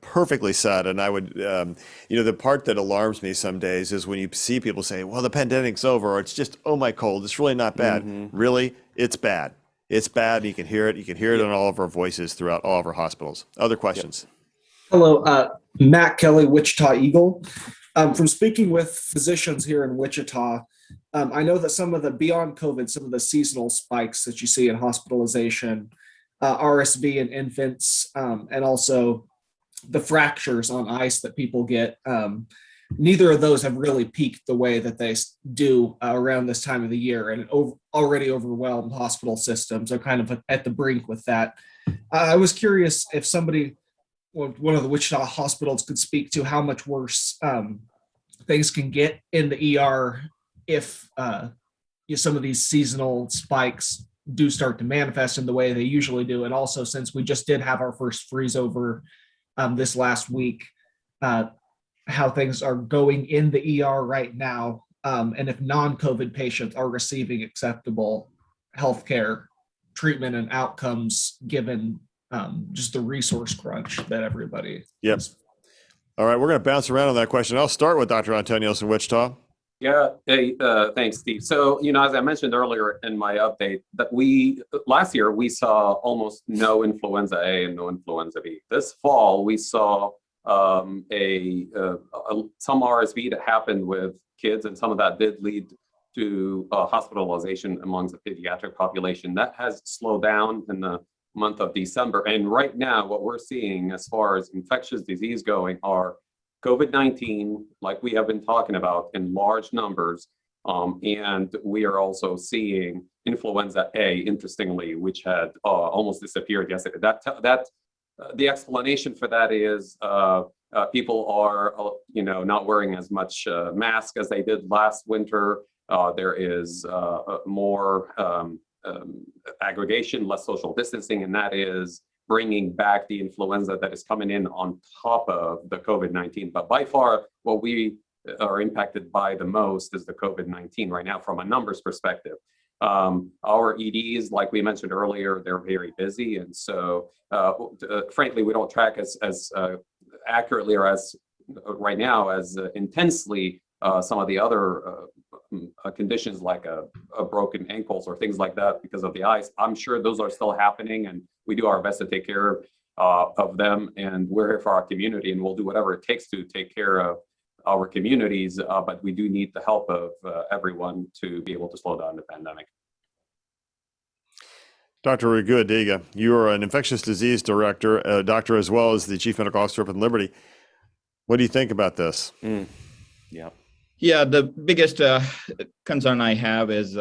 perfectly said. And I would, the part that alarms me some days is when you see people say, well, the pandemic's over, or it's just, oh, my cold, it's really not bad. Really, it's bad. It's bad. You can hear it. You can hear it in all of our voices throughout all of our hospitals. Other questions? Hello, Matt Kelly, Wichita Eagle. From speaking with physicians here in Wichita, I know that some of the beyond COVID, some of the seasonal spikes that you see in hospitalization, RSV in infants, and also the fractures on ice that people get, neither of those have really peaked the way that they do around this time of the year, and already overwhelmed hospital systems are kind of at the brink with that. I was curious if one of the Wichita hospitals could speak to how much worse things can get in the ER if some of these seasonal spikes do start to manifest in the way they usually do. And also, since we just did have our first freeze over this last week, how things are going in the ER right now, and if non-COVID patients are receiving acceptable healthcare treatment and outcomes given just the resource crunch that everybody. Yep. All right, we're going to bounce around on that question. I'll start with Dr. Antonios in Wichita. Yeah, thanks, Steve. So, as I mentioned earlier in my update, that last year we saw almost no influenza A and no influenza B. This fall we saw some RSV that happened with kids, and some of that did lead to hospitalization amongst the pediatric population. That has slowed down in the month of December. And right now, what we're seeing as far as infectious disease going are COVID-19, like we have been talking about, in large numbers. And we are also seeing influenza A, interestingly, which had almost disappeared yesterday. The explanation for that is People are, not wearing as much mask as they did last winter. There is more aggregation, less social distancing, and that is bringing back the influenza that is coming in on top of the COVID-19. But by far, what we are impacted by the most is the COVID-19 right now from a numbers perspective. Our EDs, like we mentioned earlier, they're very busy. And so, frankly, we don't track as accurately or as right now as intensely some of the other conditions like a broken ankles or things like that because of the ice. I'm sure those are still happening, and we do our best to take care of them. And we're here for our community, and we'll do whatever it takes to take care of our communities. But we do need the help of everyone to be able to slow down the pandemic. Dr. Raghu-Adiga, you are an infectious disease director, doctor, as well as the chief medical officer up in Liberty. What do you think about this? Yeah, the biggest concern I have is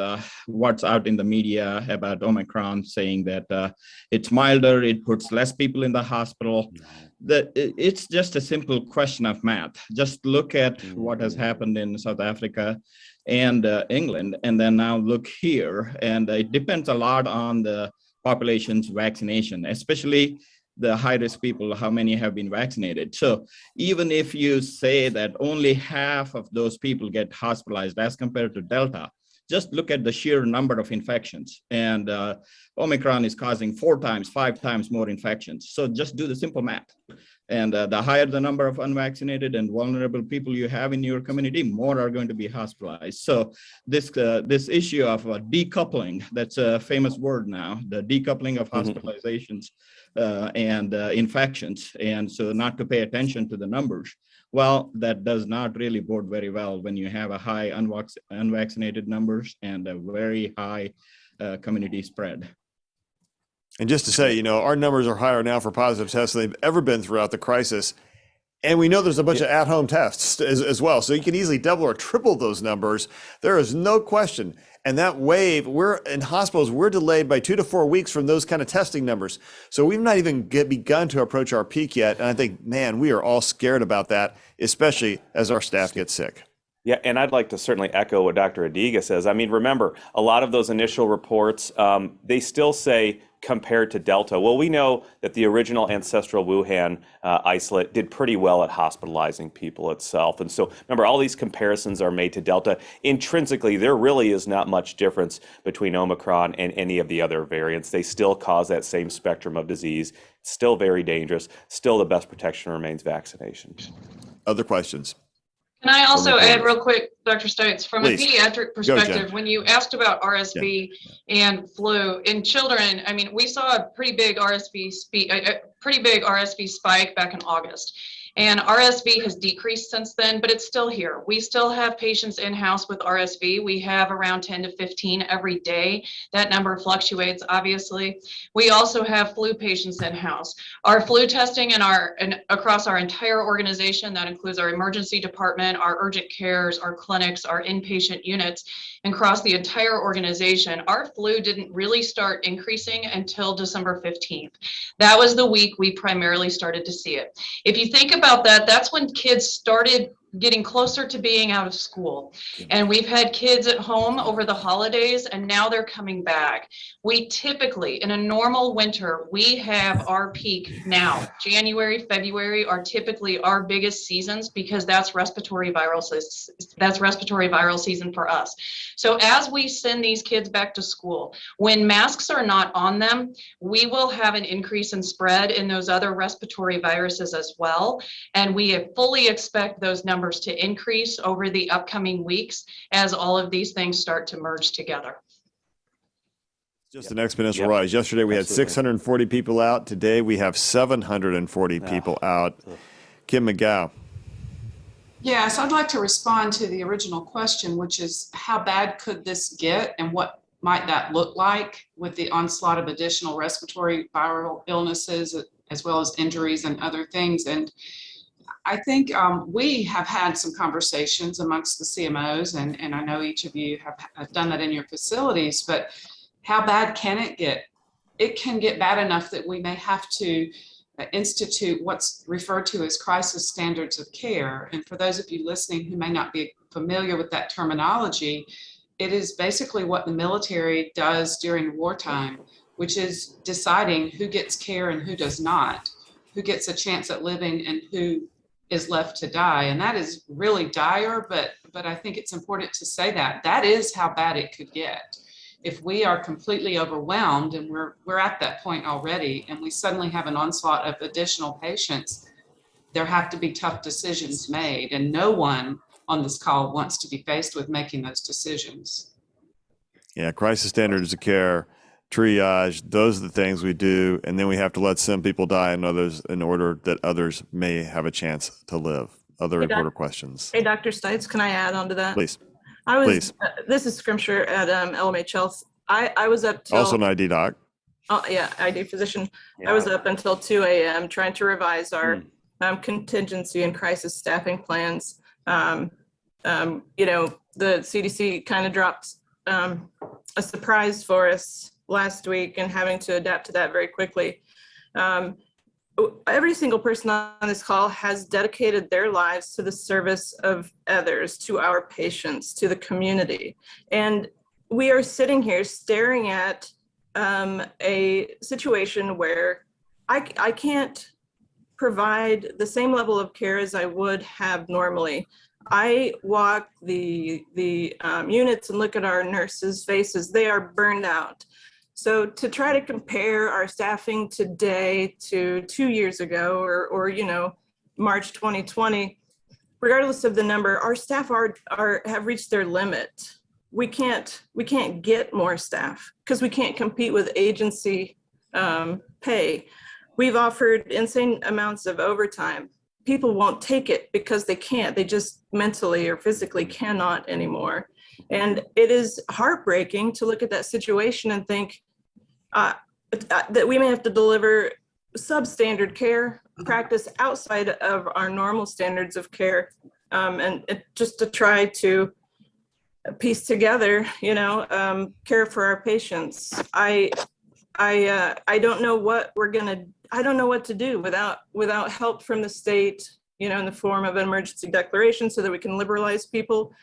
what's out in the media about Omicron, saying that it's milder, it puts less people in the hospital. It's just a simple question of math. Just look at what has happened in South Africa and England, and then now look here. And it depends a lot on the population's vaccination, especially the high-risk people, how many have been vaccinated. So even if you say that only half of those people get hospitalized as compared to Delta, just look at the sheer number of infections. And Omicron is causing 4 times, 5 times more infections. So just do the simple math. And the higher the number of unvaccinated and vulnerable people you have in your community, more are going to be hospitalized. So this issue of decoupling, that's a famous word now, the decoupling of hospitalizations and infections. And so not to pay attention to the numbers. Well, that does not really bode very well when you have a high unvaccinated numbers and a very high community spread. And just to say, our numbers are higher now for positive tests than they've ever been throughout the crisis. And we know there's a bunch of at-home tests as well. So you can easily double or triple those numbers. There is no question. And that wave, we're in hospitals, we're delayed by 2 to 4 weeks from those kind of testing numbers. So we've not even begun to approach our peak yet. And I think, man, we are all scared about that, especially as our staff gets sick. Yeah, and I'd like to certainly echo what Dr. Adiga says. I mean, remember, a lot of those initial reports, they still say compared to Delta. Well, we know that the original ancestral Wuhan isolate did pretty well at hospitalizing people itself. And so remember, all these comparisons are made to Delta. Intrinsically, there really is not much difference between Omicron and any of the other variants. They still cause that same spectrum of disease. It's still very dangerous. Still the best protection remains vaccination. Other questions? Can I also add real quick, Dr. Stites, from Please. a pediatric perspective, when you asked about RSV and flu in children, I mean, we saw a pretty big RSV spike back in August. And RSV has decreased since then, but it's still here. We still have patients in-house with RSV. We have around 10 to 15 every day. That number fluctuates, obviously. We also have flu patients in-house. Our flu testing across our entire organization, that includes our emergency department, our urgent cares, our clinics, our inpatient units, and across the entire organization, our flu didn't really start increasing until December 15th. That was the week we primarily started to see it. If you think about that, that's when kids started getting closer to being out of school. And we've had kids at home over the holidays, and now they're coming back. We typically, in a normal winter, we have our peak now. January, February are typically our biggest seasons because that's respiratory viral season for us. So as we send these kids back to school, when masks are not on them, we will have an increase in spread in those other respiratory viruses as well. And we fully expect those numbers to increase over the upcoming weeks as all of these things start to merge together. Just an exponential rise. Yesterday we had 640 people out. Today we have 740 people out. Kim McGow. Yes, I'd like to respond to the original question, which is how bad could this get and what might that look like with the onslaught of additional respiratory viral illnesses as well as injuries and other things. And I think we have had some conversations amongst the CMOs, and I know each of you have done that in your facilities, but how bad can it get? It can get bad enough that we may have to institute what's referred to as crisis standards of care. And for those of you listening who may not be familiar with that terminology, it is basically what the military does during wartime, which is deciding who gets care and who does not, who gets a chance at living and who is left to die. And that is really dire, but I think it's important to say that that is how bad it could get. If we are completely overwhelmed, and we're at that point already, and we suddenly have an onslaught of additional patients, there have to be tough decisions made, and no one on this call wants to be faced with making those decisions. Yeah, crisis standards of care, triage, those are the things we do, and then we have to let some people die and others in order that others may have a chance to live. Other reporter questions. Hey, Dr. Stites, can I add on to that? Please. Please. This is Scrimscher at LMH Health. I was up till— Also an ID doc. Oh, yeah, ID physician. Yeah. I was up until 2 a.m. trying to revise our contingency and crisis staffing plans. You know, the CDC kind of dropped a surprise for us last week, and having to adapt to that very quickly. Every single person on this call has dedicated their lives to the service of others, to our patients, to the community. And we are sitting here staring at a situation where I can't provide the same level of care as I would have normally. I walk the units and look at our nurses' faces. They are burned out. So to try to compare our staffing today to 2 years ago, or you know, March 2020, regardless of the number, our staff have reached their limit. We can't get more staff because we can't compete with agency pay. We've offered insane amounts of overtime. People won't take it because they can't. They just mentally or physically cannot anymore. And it is heartbreaking to look at that situation and think that we may have to deliver substandard care practice outside of our normal standards of care, and just to try to piece together, you know, care for our patients. I don't know what I don't know what to do without help from the state, you know, in the form of an emergency declaration so that we can liberalize people.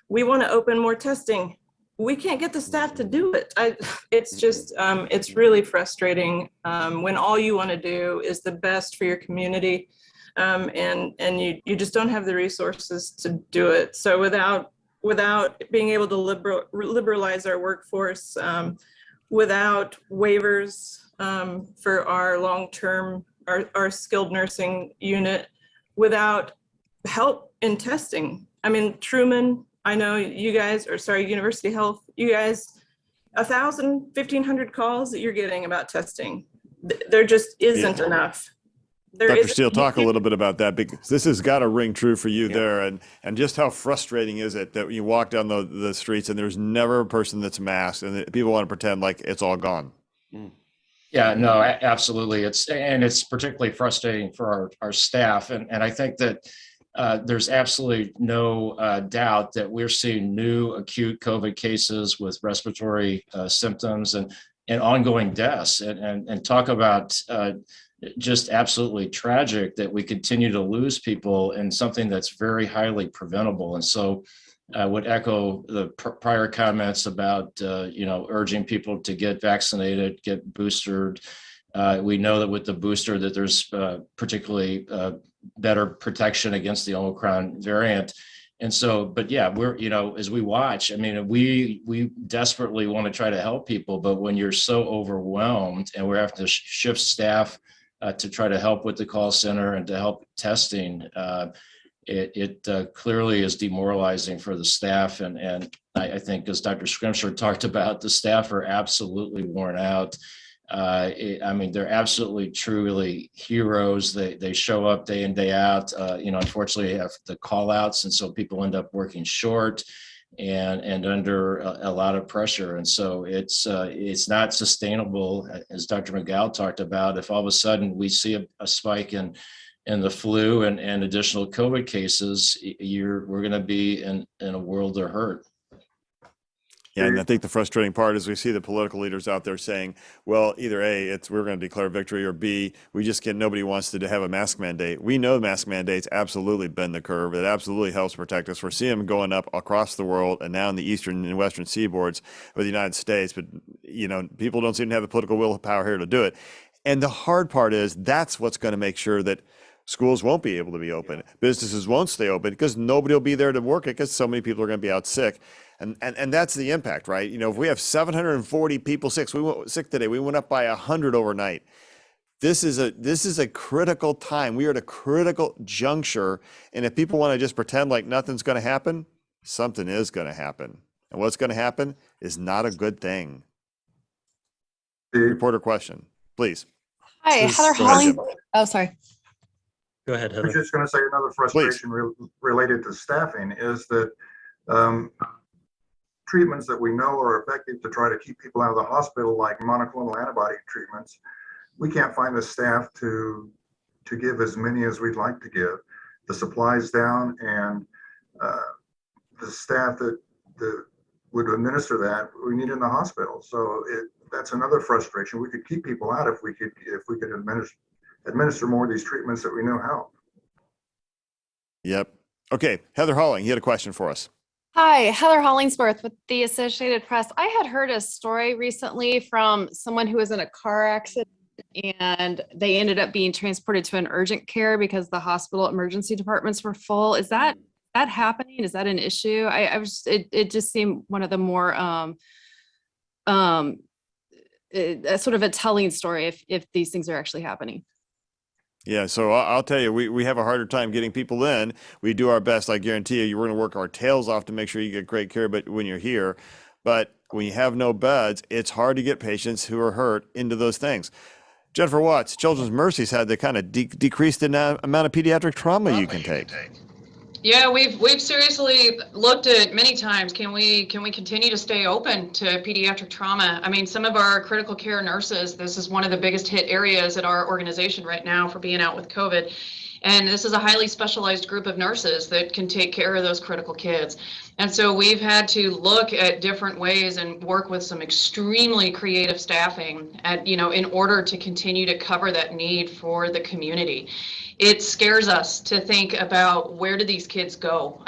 We want to open more testing. We can't get the staff to do it. It's just, it's really frustrating when all you want to do is the best for your community, and you just don't have the resources to do it. So without being able to liberalize our workforce, without waivers for our long-term, our skilled nursing unit, without help in testing. I mean, Truman, I know you guys, or sorry, University Health, you guys, 1,000, 1,500 calls that you're getting about testing. There just isn't enough. Dr. Steele, talk a little bit about that, because this has got to ring true for you there, and just how frustrating is it that you walk down the streets and there's never a person that's masked, and people want to pretend like it's all gone. Yeah, no, absolutely. It's particularly frustrating for our staff, and I think that there's absolutely no doubt that we're seeing new acute COVID cases with respiratory symptoms and ongoing deaths, and talk about just absolutely tragic that we continue to lose people in something that's very highly preventable. And so I would echo the prior comments about, you know, urging people to get vaccinated, get boosted. We know that with the booster that there's particularly better protection against the Omicron variant. And so, but yeah, we're, you know, as we watch, I mean, we desperately want to try to help people, but when you're so overwhelmed and we're having to shift staff to try to help with the call center and to help testing, it clearly is demoralizing for the staff. And I think, as Dr. Scrimscher talked about, the staff are absolutely worn out. I mean, they're absolutely, truly heroes. They show up day in, day out. You know, unfortunately, you have the call outs, and so people end up working short and under a lot of pressure. And so it's not sustainable, as Dr. McGowl talked about. If all of a sudden we see a spike in the flu and additional COVID cases, we're going to be in a world of hurt. Yeah, and I think the frustrating part is we see the political leaders out there saying, well, either A, we're going to declare victory, or B, nobody wants to have a mask mandate. We know mask mandates absolutely bend the curve. It absolutely helps protect us. We're seeing them going up across the world and now in the eastern and western seaboards of the United States. But, people don't seem to have the political willpower here to do it. And the hard part is that's what's going to make sure that schools won't be able to be open. Businesses won't stay open because nobody will be there to work it because so many people are going to be out sick. And that's the impact, right? If we have 740 people sick today, we went up by 100 overnight. This is a critical time. We are at a critical juncture. And if people want to just pretend like nothing's going to happen, something is going to happen. And what's going to happen is not a good thing. Reporter question, please. Hi, Heather Holling. Oh, sorry. Go ahead, Heather. I was just going to say another frustration related to staffing is that treatments that we know are effective to try to keep people out of the hospital, like monoclonal antibody treatments, we can't find the staff to give as many as we'd like to give. The supply's down, and the staff that would administer that we need in the hospital. So that's another frustration. We could keep people out if we could administer more of these treatments that we know help. Yep. Okay, Heather Holling, you had a question for us. Hi, Heather Hollingsworth with the Associated Press. I had heard a story recently from someone who was in a car accident and they ended up being transported to an urgent care because the hospital emergency departments were full. Is that happening? Is that an issue? It just seemed one of the more sort of a telling story if these things are actually happening. Yeah, so I'll tell you, we have a harder time getting people in. We do our best. I guarantee you, we're going to work our tails off to make sure you get great care. But when you're here, when you have no beds, it's hard to get patients who are hurt into those things. Jennifer Watts, Children's Mercy's had to kind of decrease the amount of pediatric trauma you can take. Yeah, we've seriously looked at many times. Can we continue to stay open to pediatric trauma? I mean, some of our critical care nurses, this is one of the biggest hit areas at our organization right now for being out with COVID. And this is a highly specialized group of nurses that can take care of those critical kids. And so we've had to look at different ways and work with some extremely creative staffing in order to continue to cover that need for the community. It scares us to think about where do these kids go.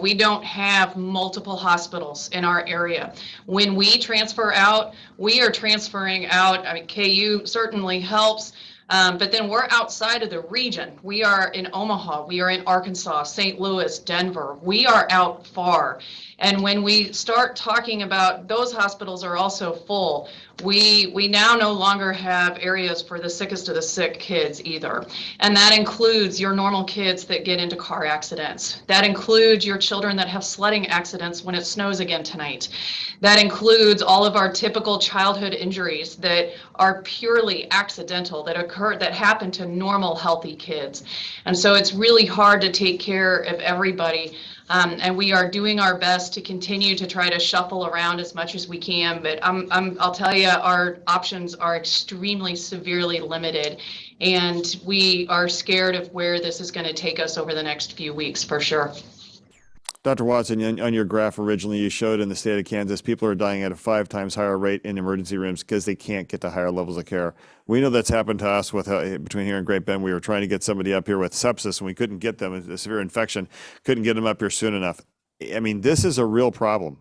We don't have multiple hospitals in our area. When we transfer out, we are transferring out. KU certainly helps. But then we're outside of the region. We are in Omaha, we are in Arkansas, St. Louis, Denver. We are out far. And when we start talking about those hospitals are also full, we now no longer have areas for the sickest of the sick kids either. And that includes your normal kids that get into car accidents. That includes your children that have sledding accidents when it snows again tonight. That includes all of our typical childhood injuries that are purely accidental, that happen to normal, healthy kids. And so it's really hard to take care of everybody. And we are doing our best to continue to try to shuffle around as much as we can. But I'll tell you, our options are extremely severely limited. And we are scared of where this is going to take us over the next few weeks, for sure. Dr. Watson, on your graph originally, you showed in the state of Kansas, people are dying at a 5 times higher rate in emergency rooms because they can't get to higher levels of care. We know that's happened to us between here and Great Bend. We were trying to get somebody up here with sepsis, and we couldn't get them, a severe infection, couldn't get them up here soon enough. I mean, this is a real problem.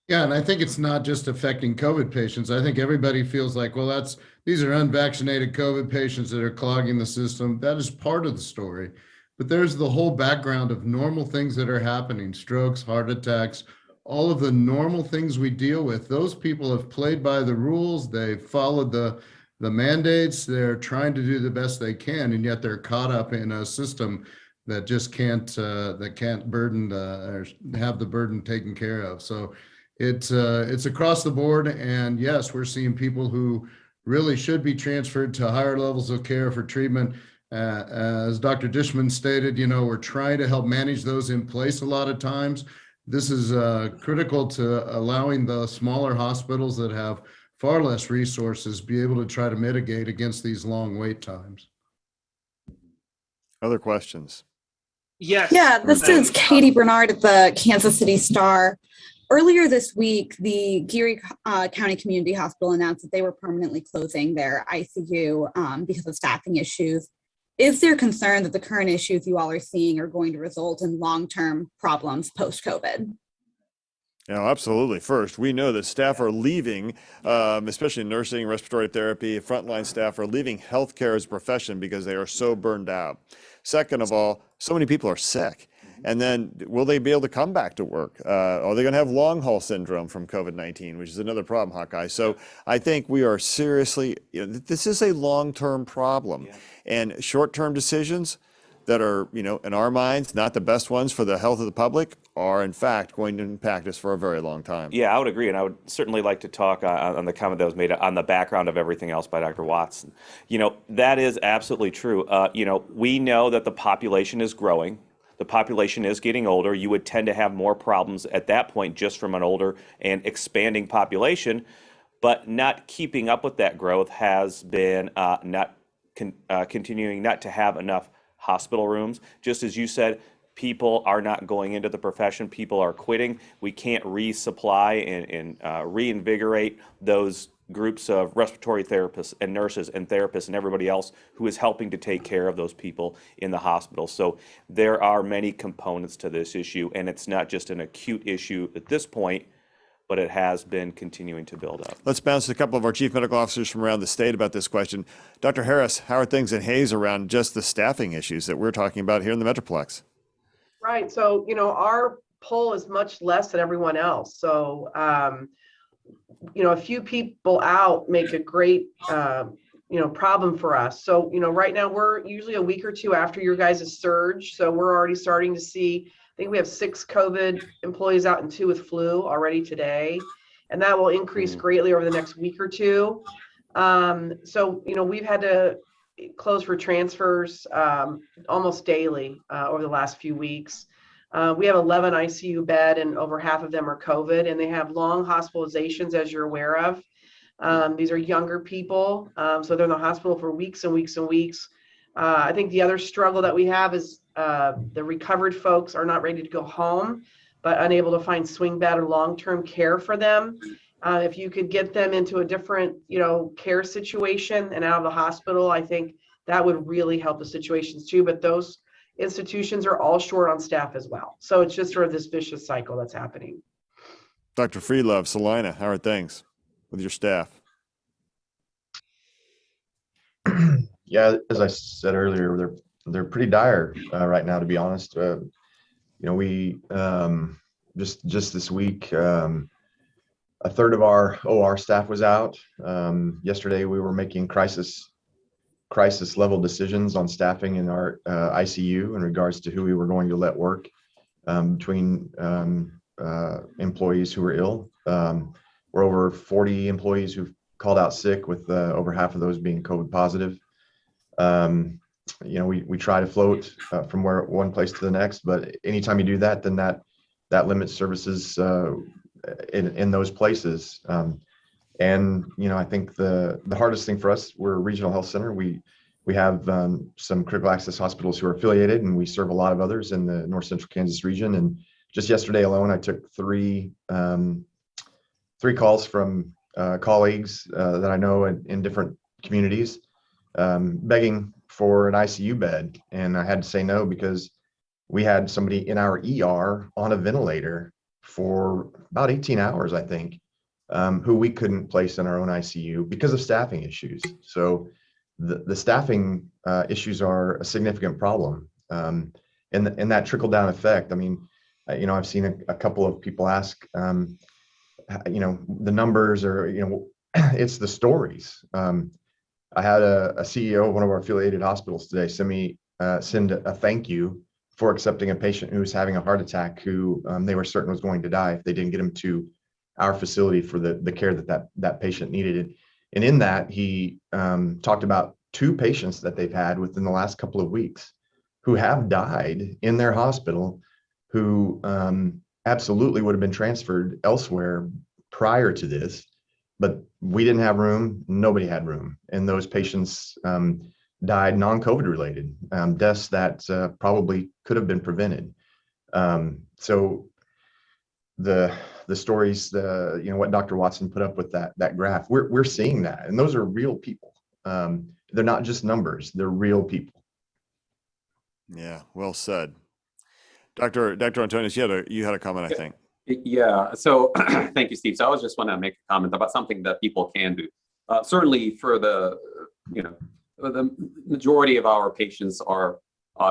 Yeah, and I think it's not just affecting COVID patients. I think everybody feels like, well, these are unvaccinated COVID patients that are clogging the system. That is part of the story. But there's the whole background of normal things that are happening, strokes, heart attacks, all of the normal things we deal with. Those people have played by the rules. They've followed the mandates. They're trying to do the best they can, and yet they're caught up in a system that just can't burden or have the burden taken care of. So it's across the board. And yes, we're seeing people who really should be transferred to higher levels of care for treatment. As Dr. Dishman stated, we're trying to help manage those in place a lot of times. This is critical to allowing the smaller hospitals that have far less resources be able to try to mitigate against these long wait times. Other questions? Yes. Yeah, this is Katie Bernard at the Kansas City Star. Earlier this week, the Geary County Community Hospital announced that they were permanently closing their ICU because of staffing issues. Is there concern that the current issues you all are seeing are going to result in long-term problems post-COVID? Absolutely. First, we know that staff are leaving, especially nursing, respiratory therapy, frontline staff are leaving healthcare as a profession because they are so burned out. Second of all, so many people are sick. And then will they be able to come back to work? Are they going to have long haul syndrome from COVID-19, which is another problem, Hawkeye? So I think we are seriously, this is a long-term problem. And short-term decisions that are, in our minds, not the best ones for the health of the public are in fact going to impact us for a very long time. Yeah, I would agree. And I would certainly like to talk on the comment that was made on the background of everything else by Dr. Watson. That is absolutely true. We know that the population is growing. The population is getting older. You would tend to have more problems at that point just from an older and expanding population, but not keeping up with that growth has been continuing not to have enough hospital rooms. Just as you said, people are not going into the profession. People are quitting. We can't resupply and reinvigorate those groups of respiratory therapists and nurses and therapists and everybody else who is helping to take care of those people in the hospital. So there are many components to this issue, and it's not just an acute issue at this point, but it has been continuing to build up. Let's bounce to a couple of our chief medical officers from around the state about this question. Dr. Harris, how are things in Hayes around just the staffing issues that we're talking about here in the Metroplex? Right. So, our poll is much less than everyone else. So, a few people out make a great, problem for us. So, right now we're usually a week or two after your guys' surge. So we're already starting to see, I think we have 6 COVID employees out and 2 with flu already today. And that will increase greatly over the next week or two. So, we've had to close for transfers almost daily over the last few weeks. We have 11 ICU bed and over half of them are COVID, and they have long hospitalizations, as you're aware of. These are younger people, so they're in the hospital for weeks and weeks and weeks. I think the other struggle that we have is the recovered folks are not ready to go home, but unable to find swing bed or long-term care for them. If you could get them into a different, care situation and out of the hospital, I think that would really help the situations too. But those institutions are all short on staff as well. So it's just sort of this vicious cycle that's happening. Dr. Freelove, Salina, how are things with your staff? Yeah, as I said earlier, they're pretty dire right now, to be honest. We just this week, a third of our OR staff was out. Yesterday, we were making crisis level decisions on staffing in our ICU in regards to who we were going to let work between employees who were ill. We're over 40 employees who've called out sick, with over half of those being COVID positive. We try to float from one place to the next, but anytime you do that, then that limits services in those places. I think the hardest thing for us, we're a regional health center. We have some critical access hospitals who are affiliated, and we serve a lot of others in the North Central Kansas region. And just yesterday alone, I took three calls from colleagues that I know in different communities begging for an ICU bed. And I had to say no, because we had somebody in our ER on a ventilator for about 18 hours, I think, who we couldn't place in our own ICU because of staffing issues. So the staffing issues are a significant problem. And that trickle down effect, I mean, I've seen a couple of people ask, the numbers, or, it's the stories. I had a CEO of one of our affiliated hospitals today send a thank you for accepting a patient who was having a heart attack, who they were certain was going to die if they didn't get him to our facility for the care that patient needed. And in that, he talked about 2 patients that they've had within the last couple of weeks who have died in their hospital, who absolutely would have been transferred elsewhere prior to this, but we didn't have room. Nobody had room. And those patients died non-COVID related deaths that probably could have been prevented. So the the stories, what Dr. Watson put up with that graph, we're seeing that, and those are real people. They're not just numbers; they're real people. Yeah, well said, Dr. Antonius. You had a comment, I think. Yeah. So thank you, Steve. So I was just want to make a comment about something that people can do. Certainly, for the majority of our patients are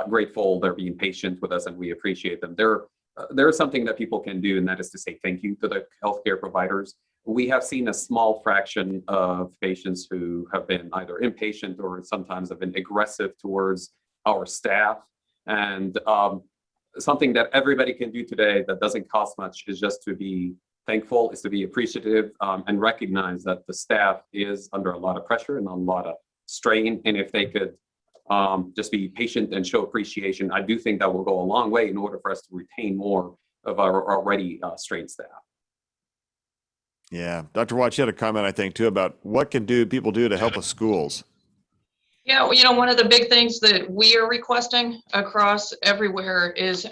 grateful they're being patient with us, and we appreciate them. There is something that people can do, and that is to say thank you to the healthcare providers. We have seen a small fraction of patients who have been either impatient or sometimes have been aggressive towards our staff. And something that everybody can do today that doesn't cost much is just to be thankful, is to be appreciative, and recognize that the staff is under a lot of pressure and a lot of strain. And if they could just be patient and show appreciation, I do think that will go a long way in order for us to retain more of our already strained staff. Yeah, Dr. Watts, you had a comment, I think, too, about what can people do to help with schools. Yeah, one of the big things that we are requesting across everywhere is,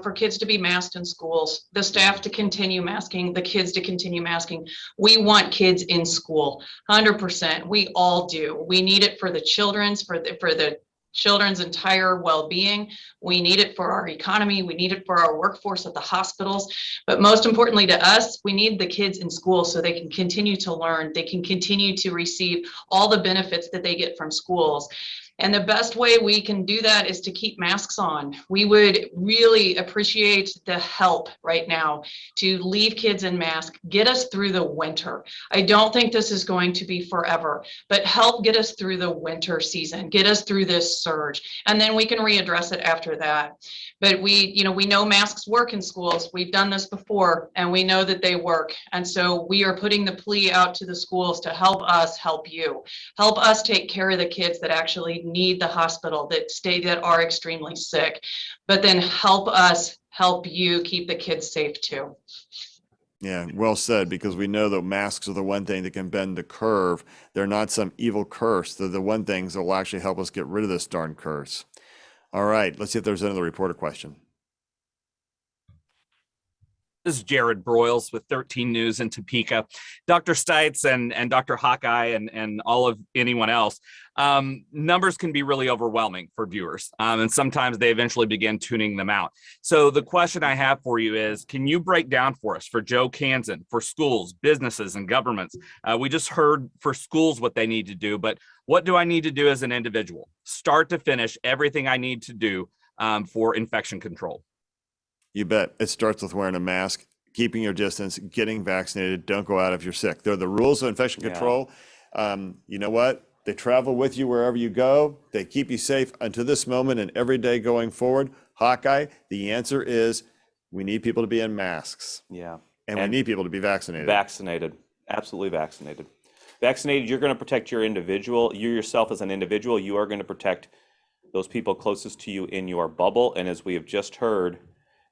for kids to be masked in schools, the staff to continue masking, the kids to continue masking. We want kids in school, 100%. We all do. We need it for the children's, for the children's entire well-being. We need it for our economy. We need it for our workforce at the hospitals. But most importantly to us, we need the kids in school so they can continue to learn. They can continue to receive all the benefits that they get from schools. And the best way we can do that is to keep masks on. We would really appreciate the help right now to leave kids in masks, get us through the winter. I don't think this is going to be forever, but help get us through the winter season, get us through this surge, and then we can readdress it after that. But we know masks work in schools. We've done this before, and we know that they work. And so we are putting the plea out to the schools to help us help you. Help us take care of the kids that actually need the hospital, that are extremely sick. But then help us help you keep the kids safe too. Yeah, well said, because we know that masks are the one thing that can bend the curve. They're not some evil curse. They're the one things that will actually help us get rid of this darn curse. All right, let's see if there's another reporter question. This is Jared Broyles with 13 News in Topeka. Dr. Stites and Dr. Hawkeye and all of anyone else, numbers can be really overwhelming for viewers, and sometimes they eventually begin tuning them out. So the question I have for you is, can you break down for us, for Joe Kansan, for schools, businesses, and governments? We just heard for schools what they need to do, but what do I need to do as an individual? Start to finish, everything I need to do for infection control. You bet. It starts with wearing a mask, keeping your distance, getting vaccinated. Don't go out if you're sick. They're the rules of infection control. You know what? They travel with you wherever you go. They keep you safe until this moment and every day going forward. Hawkeye, the answer is we need people to be in masks. Yeah. And we need people to be vaccinated. Vaccinated. Absolutely vaccinated. Vaccinated, you're going to protect your individual. You yourself as an individual, you are going to protect those people closest to you in your bubble. And as we have just heard,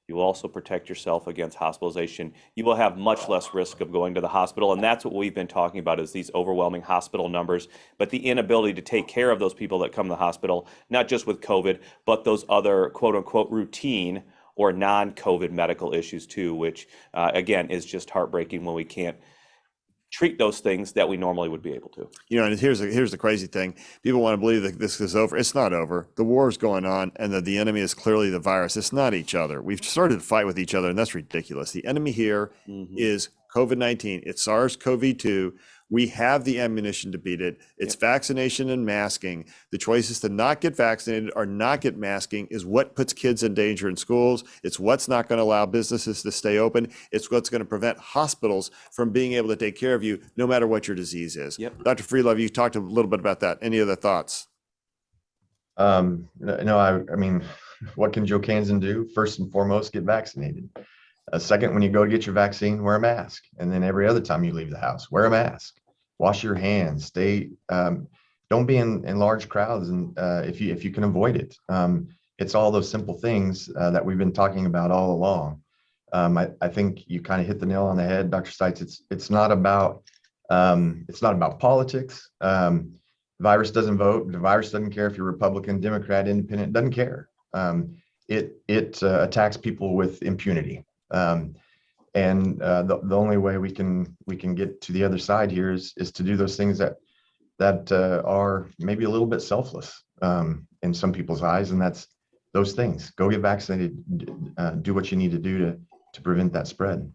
you will also protect yourself against hospitalization. You will have much less risk of going to the hospital. And that's what we've been talking about, is these overwhelming hospital numbers, but the inability to take care of those people that come to the hospital, not just with COVID, but those other quote unquote routine or non-COVID medical issues too, which again, is just heartbreaking when we can't treat those things that we normally would be able to. And here's the crazy thing. People want to believe that this is over. It's not over. The war is going on, and the enemy is clearly the virus. It's not each other. We've started to fight with each other, and that's ridiculous. The enemy here is COVID-19. It's SARS-CoV-2. We have the ammunition to beat it. It's vaccination and masking. The choices to not get vaccinated or not get masking is what puts kids in danger in schools. It's what's not going to allow businesses to stay open. It's what's going to prevent hospitals from being able to take care of you no matter what your disease is. Dr. Freelove, you talked a little bit about that. Any other thoughts? No, I mean, what can Joe Kansan do? First and foremost, get vaccinated. Second, when you go to get your vaccine, wear a mask. And then every other time you leave the house, wear a mask. Wash your hands. Don't be in large crowds, and if you can avoid it. It's all those simple things that we've been talking about all along. I think you kind of hit the nail on the head, Dr. Stites. It's not about politics. The virus doesn't vote. The virus doesn't care if you're Republican, Democrat, Independent. Doesn't care. It attacks people with impunity. And the only way we can get to the other side here is to do those things that are maybe a little bit selfless in some people's eyes, and that's those things. Go get vaccinated, do what you need to do to prevent that spread.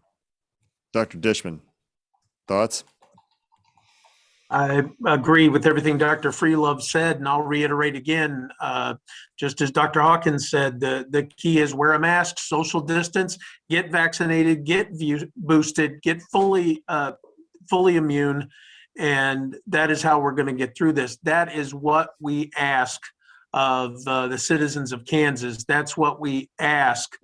Dr. Dishman, thoughts? I agree with everything Dr. Freelove said, and I'll reiterate again, just as Dr. Hawkins said, the key is wear a mask, social distance, get vaccinated, get boosted, get fully immune, and that is how we're going to get through this. That is what we ask of the citizens of Kansas. That's what we ask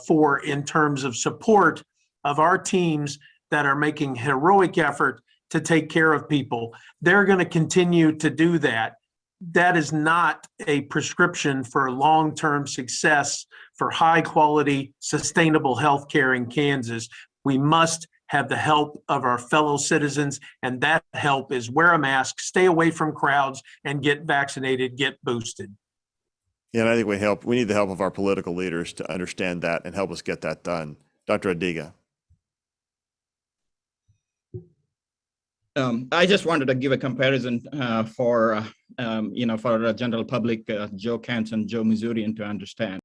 for in terms of support of our teams that are making heroic effort to take care of people. They're going to continue to do that. That is not a prescription for long-term success for high-quality, sustainable healthcare in Kansas. We must have the help of our fellow citizens, and that help is wear a mask, stay away from crowds, and get vaccinated, get boosted. Yeah, and I think we need the help of our political leaders to understand that and help us get that done. Dr. Adiga. I just wanted to give a comparison for the general public, Joe Kent and Joe Missourian to understand.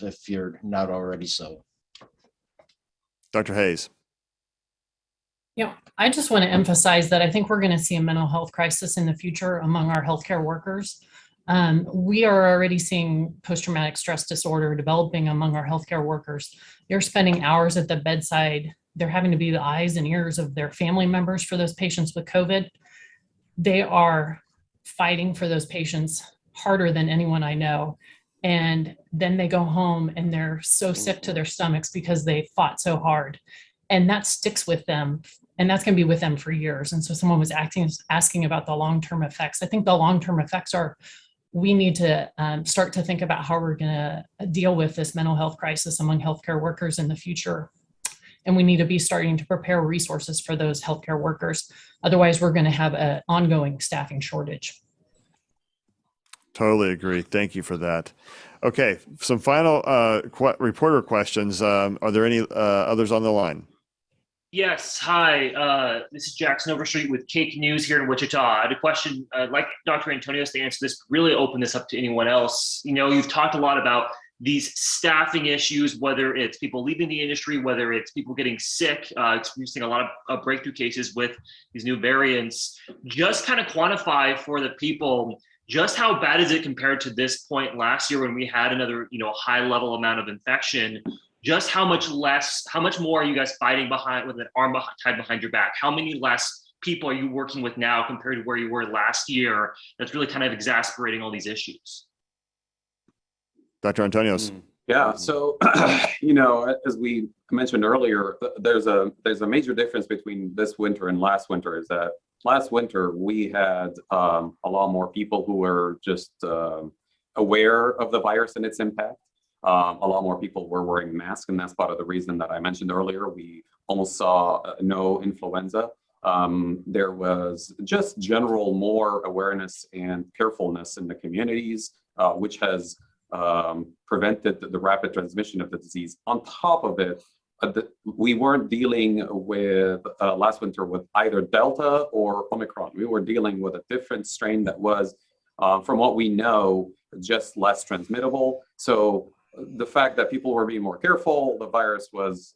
If you're not already so. Dr. Hayes. I just want to emphasize that I think we're going to see a mental health crisis in the future among our healthcare workers. We are already seeing post-traumatic stress disorder developing among our healthcare workers. They're spending hours at the bedside. They're having to be the eyes and ears of their family members for those patients with COVID. They are fighting for those patients harder than anyone I know. And then they go home and they're so sick to their stomachs because they fought so hard. And that sticks with them. And that's going to be with them for years. And so someone was asking about the long-term effects. I think the long-term effects are, we need to start to think about how we're going to deal with this mental health crisis among healthcare workers in the future. And we need to be starting to prepare resources for those healthcare workers. Otherwise, we're going to have an ongoing staffing shortage. Totally agree. Thank you for that. Okay, some final reporter questions. Are there any others on the line? Yes, hi. This is Jackson Overstreet with Cake News here in Wichita. I had a question, like Dr. Antonios to answer this, really open this up to anyone else. You know, you've talked a lot about these staffing issues, whether it's people leaving the industry, whether it's people getting sick, experiencing a lot of breakthrough cases with these new variants. Just kind of quantify for the people, just how bad is it compared to this point last year when we had another, high level amount of infection? Just how much more are you guys fighting behind with an arm tied behind your back? How many less people are you working with now compared to where you were last year? That's really kind of exasperating all these issues. Dr. Antonios. Yeah, so, as we mentioned earlier, there's a major difference between this winter and last winter is that last winter we had a lot more people who were just aware of the virus and its impact. A lot more people were wearing masks, and that's part of the reason that I mentioned earlier. We almost saw no influenza. There was just general more awareness and carefulness in the communities, which has prevented the rapid transmission of the disease. On top of it, we weren't dealing with last winter with either Delta or Omicron. We were dealing with a different strain that was, from what we know, just less transmittable. So the fact that people were being more careful, the virus was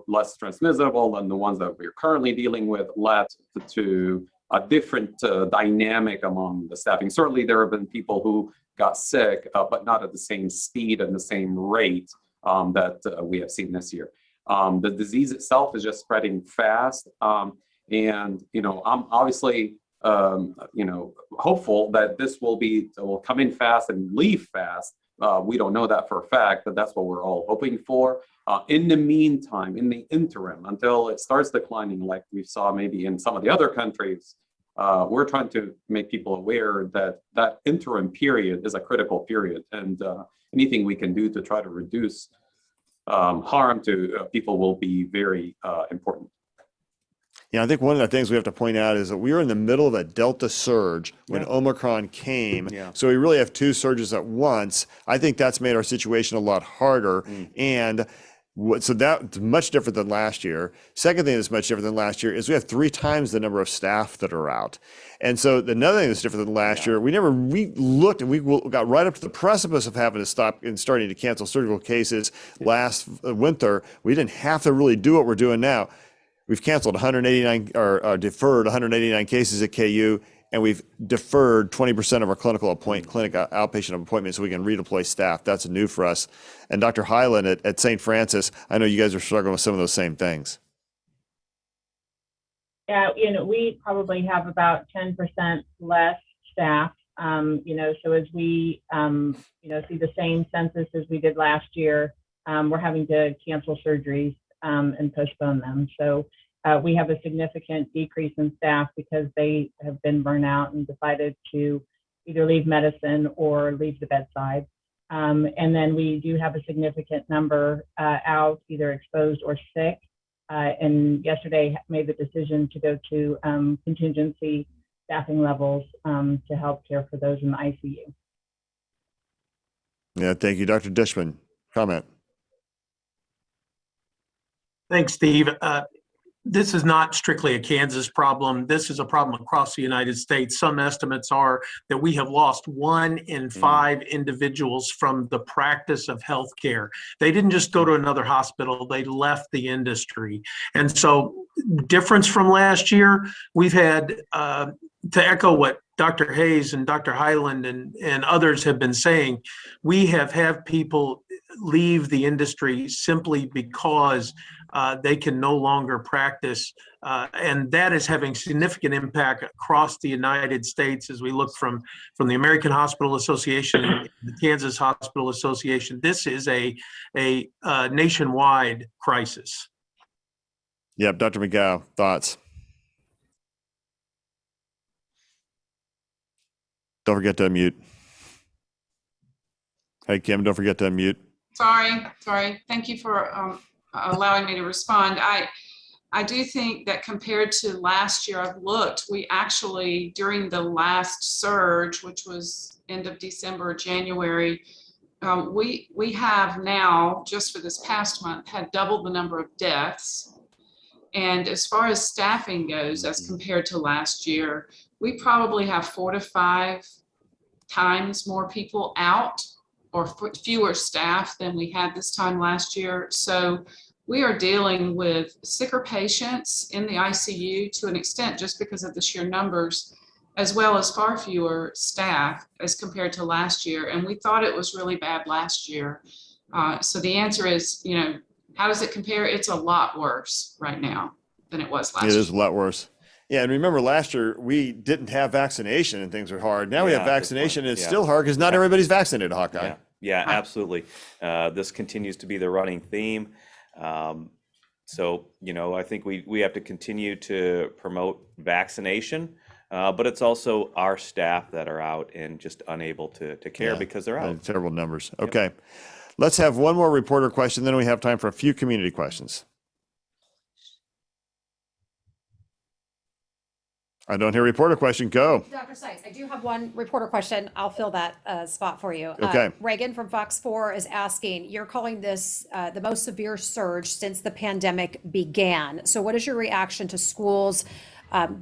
less transmissible than the ones that we're currently dealing with, led to a different dynamic among the staffing. Certainly there have been people who got sick, but not at the same speed and the same rate that we have seen this year. The disease itself is just spreading fast. I'm obviously hopeful that this will come in fast and leave fast. We don't know that for a fact, but that's what we're all hoping for. In the meantime, in the interim, until it starts declining, like we saw maybe in some of the other countries, we're trying to make people aware that that interim period is a critical period, and anything we can do to try to reduce harm to people will be very important. Yeah, I think one of the things we have to point out is that we were in the middle of a Delta surge when Omicron came. Yeah. So we really have two surges at once. I think that's made our situation a lot harder. And so that's much different than last year. Second thing that's much different than last year is we have 3 times the number of staff that are out. And so another thing that's different than last year, we looked and we got right up to the precipice of having to stop and starting to cancel surgical cases last winter. We didn't have to really do what we're doing now. We've canceled 189 or deferred 189 cases at KU, and we've deferred 20% of our clinic outpatient appointments so we can redeploy staff. That's new for us. And Dr. Hyland at St. Francis, I know you guys are struggling with some of those same things. Yeah, we probably have about 10% less staff. So as we, see the same census as we did last year, we're having to cancel surgeries and postpone them. So we have a significant decrease in staff because they have been burnt out and decided to either leave medicine or leave the bedside. And then we do have a significant number out, either exposed or sick. And yesterday made the decision to go to contingency staffing levels to help care for those in the ICU. Yeah, thank you. Dr. Dishman, comment. Thanks, Steve. This is not strictly a Kansas problem. This is a problem across the United States. Some estimates are that we have lost 1 in 5 individuals from the practice of healthcare. They didn't just go to another hospital, they left the industry. And so, difference from last year, we've had, to echo what Dr. Hayes and Dr. Hyland and others have been saying, we have had people leave the industry simply because they can no longer practice. And that is having significant impact across the United States as we look from the American Hospital Association and the Kansas Hospital Association. This is a nationwide crisis. Yep, Dr. McGow, thoughts? Don't forget to unmute. Hey, Kim, don't forget to unmute. Sorry. Thank you for allowing me to respond. I do think that compared to last year, I've looked, we actually, during the last surge, which was end of December, January, we have now, just for this past month, had double the number of deaths. And as far as staffing goes, as compared to last year, we probably have 4 to 5 times more people out or fewer staff than we had this time last year. So we are dealing with sicker patients in the ICU to an extent just because of the sheer numbers, as well as far fewer staff as compared to last year. And we thought it was really bad last year. So the answer is, you know, how does it compare? It's a lot worse right now than it was last year. It is a lot worse. Yeah, and remember last year we didn't have vaccination and things were hard. Now we have vaccination and it's still hard because not everybody's vaccinated, Hawkeye. Yeah, absolutely. This continues to be the running theme. So, you know, I think we have to continue to promote vaccination, but it's also our staff that are out and just unable to care because they're out. Terrible numbers. Okay. Let's have one more reporter question, then we have time for a few community questions. I don't hear a reporter question. Go. Dr. Stites, I do have one reporter question. I'll fill that spot for you. Okay. Reagan from Fox 4 is asking, you're calling this the most severe surge since the pandemic began. So what is your reaction to schools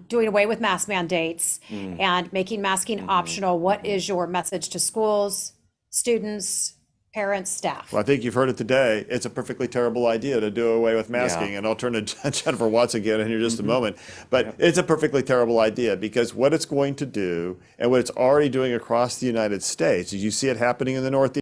doing away with mask mandates and making masking optional? What is your message to schools, students, parents, staff? Well, I think you've heard it today. It's a perfectly terrible idea to do away with masking. And I'll turn to Jennifer Watts again in here just a moment. But it's a perfectly terrible idea because what it's going to do and what it's already doing across the United States, you see it happening in the Northeast.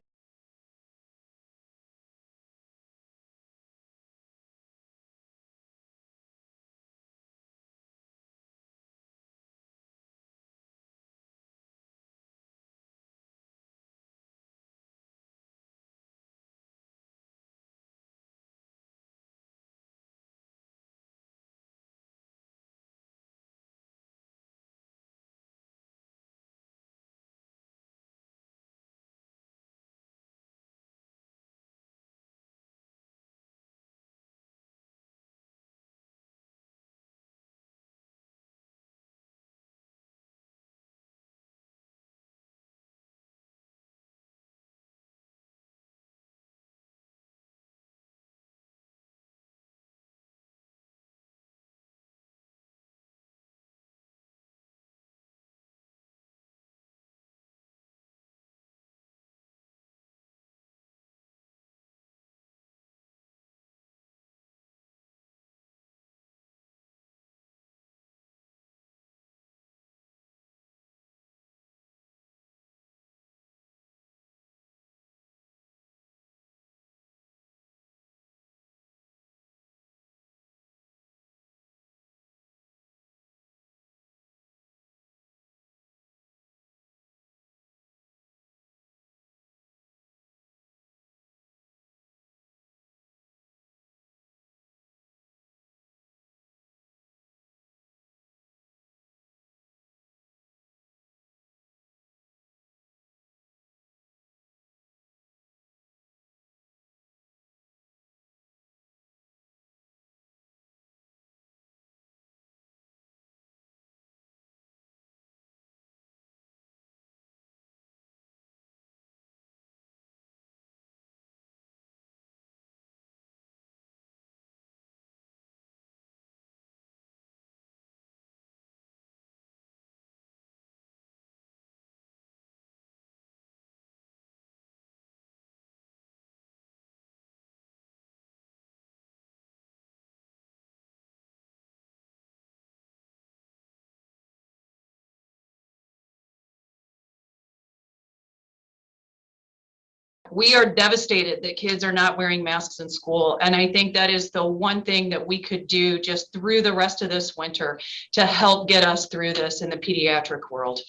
We are devastated that kids are not wearing masks in school. And I think that is the one thing that we could do just through the rest of this winter to help get us through this in the pediatric world.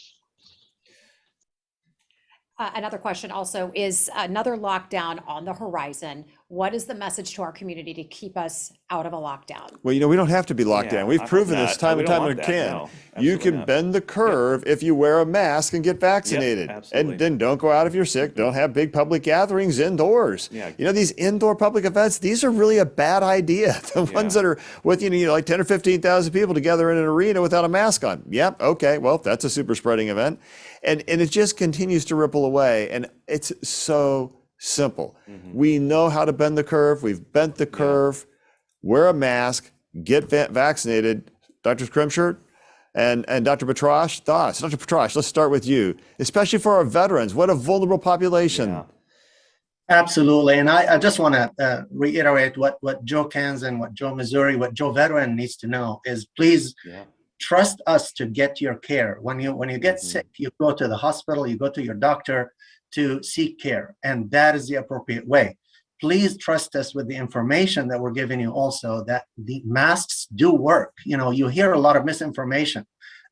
Another question also, is another lockdown on the horizon? What is the message to our community to keep us out of a lockdown? Well, we don't have to be locked Yeah, down. We've I hope proven this not. time We and don't time want that. again. No, You absolutely can not. bend the curve if you wear a mask and get vaccinated. absolutely. And then don't go out if you're sick. Don't have big public gatherings indoors. Yeah. These indoor public events, these are really a bad idea. The ones that are with, like 10 or 15,000 people together in an arena without a mask on. Yep. Okay. Well, that's a super spreading event. And it just continues to ripple away. And it's so simple. We know how to bend the curve. We've bent the curve. Wear a mask, get vaccinated. Dr. Scrimscher and Dr. Petrosh, thoughts. Dr. Petrosh, let's start with you, especially for our veterans. What a vulnerable population. Absolutely. And I just want to reiterate what Joe Kansas, what Joe Missouri, what Joe Veteran needs to know is please trust us to get your care. When you get sick, you go to the hospital, you go to your doctor to seek care. And that is the appropriate way. Please trust us with the information that we're giving you also, that the masks do work. You hear a lot of misinformation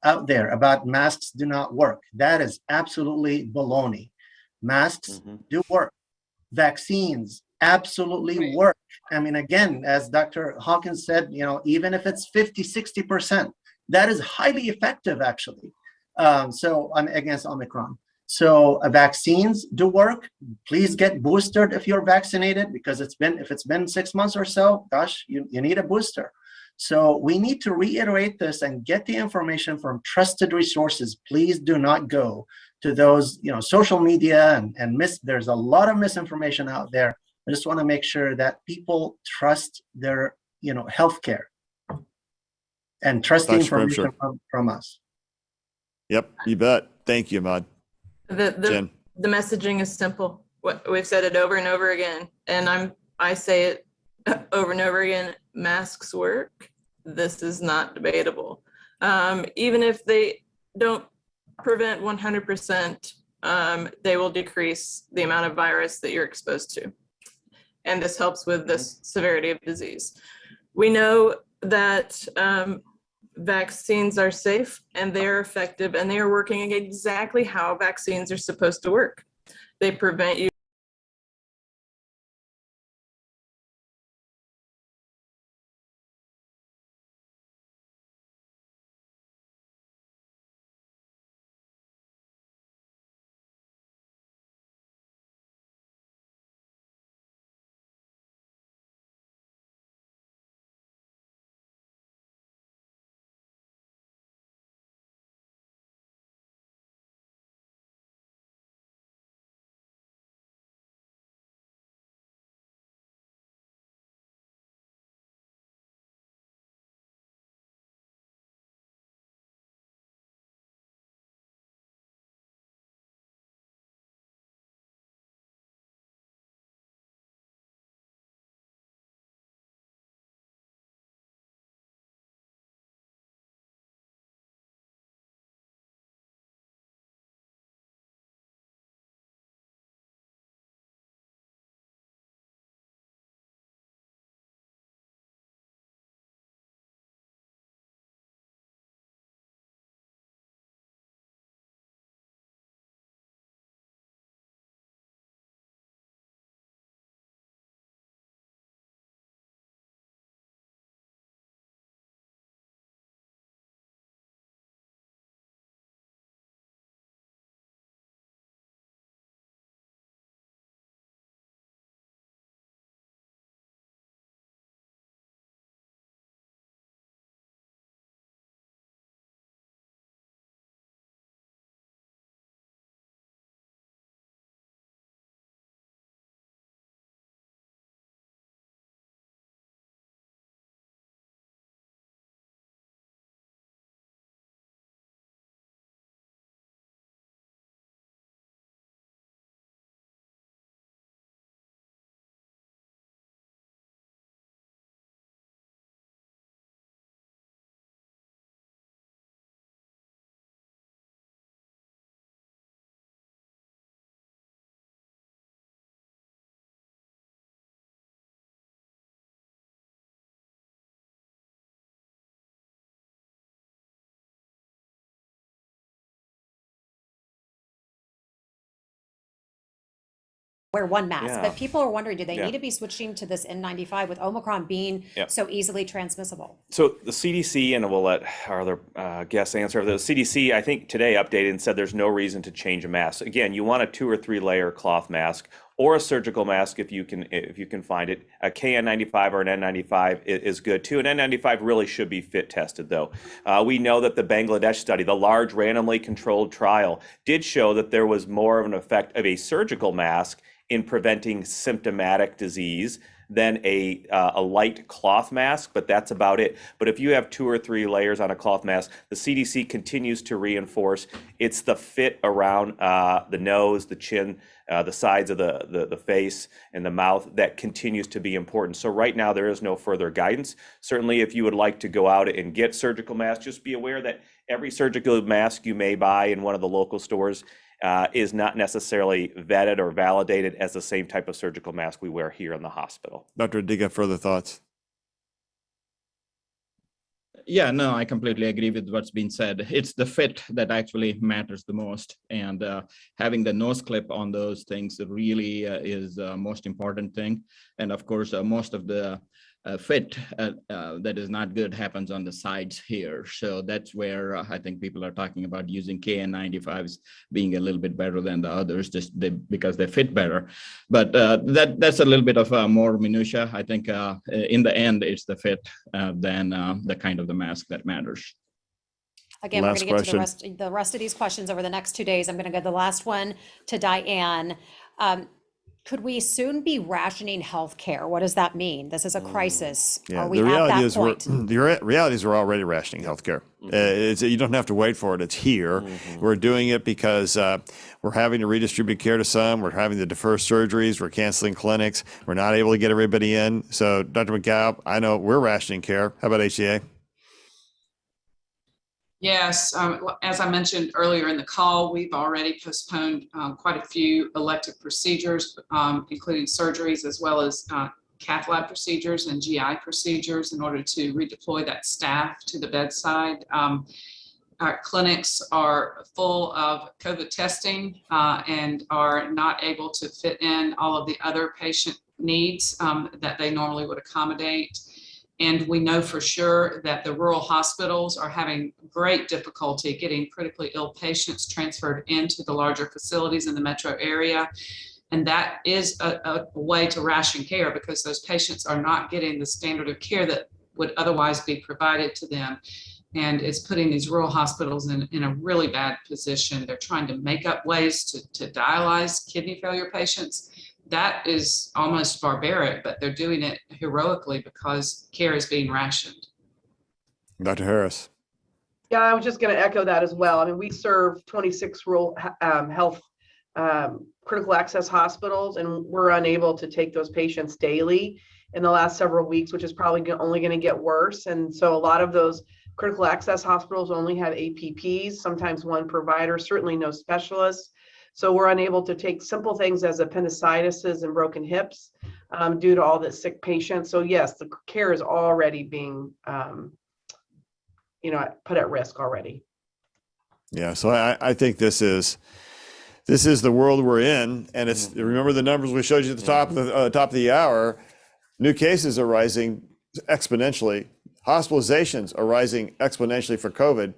out there about masks do not work. That is absolutely baloney. Masks do work. Vaccines absolutely work. I mean, again, as Dr. Hawkins said, even if it's 50, 60%, that is highly effective actually. So I'm against Omicron. So vaccines do work. Please get boosted if you're vaccinated, because if it's been 6 months or so, gosh, you need a booster. So we need to reiterate this and get the information from trusted resources. Please do not go to those, social media and there's a lot of misinformation out there. I just want to make sure that people trust their, healthcare and trust the information from us. Yep, you bet. Thank you, Ahmad. The messaging is simple. We've said it over and over again, and I say it over and over again. Masks work. This is not debatable. Even if they don't prevent 100%, they will decrease the amount of virus that you're exposed to, and this helps with the severity of disease. We know that vaccines are safe and they're effective, and they are working exactly how vaccines are supposed to work. They prevent you wear one mask. Yeah. But people are wondering, do they Yeah. need to be switching to this N95 with Omicron being Yep. so easily transmissible? So the CDC, and we'll let our other guests answer. The CDC, I think today updated and said there's no reason to change a mask. Again, you want a 2 or 3 layer cloth mask or a surgical mask if you can find it. A KN95 or an N95 is good too. An N95 really should be fit tested though. We know that the Bangladesh study, the large randomly controlled trial, did show that there was more of an effect of a surgical mask in preventing symptomatic disease than a light cloth mask, but that's about it. But if you have 2 or 3 layers on a cloth mask, the CDC continues to reinforce it's the fit around the nose, the chin, the sides of the face and the mouth that continues to be important. So right now there is no further guidance. Certainly if you would like to go out and get surgical masks, just be aware that every surgical mask you may buy in one of the local stores is not necessarily vetted or validated as the same type of surgical mask we wear here in the hospital. Dr. Diga, further thoughts? Yeah, no, I completely agree with what's been said. It's the fit that actually matters the most. And having the nose clip on those things really is the most important thing. And of course, most of the fit that is not good happens on the sides here. So that's where I think people are talking about using KN95s being a little bit better than the others, because they fit better. But that's a little bit of more minutia. I think in the end, it's the fit than the kind of the mask that matters. Again, we're going to get to the rest of these questions over the next 2 days. I'm going to go to the last one to Diane. Could we soon be rationing healthcare? What does that mean? This is a crisis. Yeah, Are we the at reality that is point? the reality is we're already rationing healthcare. You don't have to wait for it. It's here. We're doing it because we're having to redistribute care to some. We're having to defer surgeries. We're canceling clinics. We're not able to get everybody in. So, Dr. McGow, I know we're rationing care. How about HCA? Yes, as I mentioned earlier in the call, we've already postponed quite a few elective procedures, including surgeries, as well as cath lab procedures and GI procedures in order to redeploy that staff to the bedside. Our clinics are full of COVID testing and are not able to fit in all of the other patient needs that they normally would accommodate. And we know for sure that the rural hospitals are having great difficulty getting critically ill patients transferred into the larger facilities in the metro area. And that is a way to ration care, because those patients are not getting the standard of care that would otherwise be provided to them. And it's putting these rural hospitals in a really bad position. They're trying to make up ways to dialyze kidney failure patients. That is almost barbaric, but they're doing it heroically because care is being rationed. Dr. Harris. Yeah, I was just going to echo that as well. I mean, we serve 26 rural health critical access hospitals, and we're unable to take those patients daily in the last several weeks, which is probably only going to get worse. And so a lot of those critical access hospitals only have APPs, sometimes one provider, certainly no specialists. So we're unable to take simple things as appendicitis and broken hips due to all the sick patients. So yes, the care is already being, put at risk already. Yeah, so I think this is the world we're in, and it's remember the numbers we showed you at the top of the hour. New cases are rising exponentially. Hospitalizations are rising exponentially for COVID.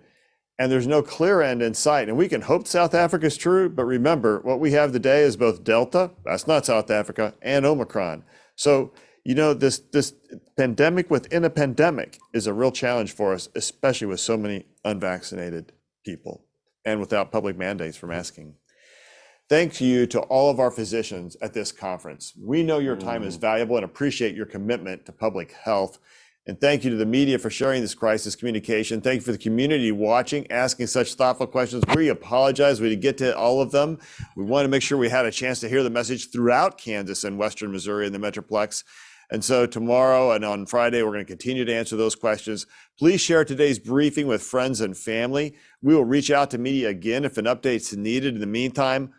And there's no clear end in sight. And we can hope South Africa is true, but remember, what we have today is both Delta, that's not South Africa, and Omicron. So, this pandemic within a pandemic is a real challenge for us, especially with so many unvaccinated people and without public mandates for masking. Thank you to all of our physicians at this conference. We know your time is valuable and appreciate your commitment to public health. And thank you to the media for sharing this crisis communication. Thank you for the community watching, asking such thoughtful questions. We apologize we didn't get to all of them. We want to make sure we had a chance to hear the message throughout Kansas and Western Missouri and the Metroplex. And so tomorrow and on Friday, we're going to continue to answer those questions. Please share today's briefing with friends and family. We will reach out to media again if an update is needed. In the meantime,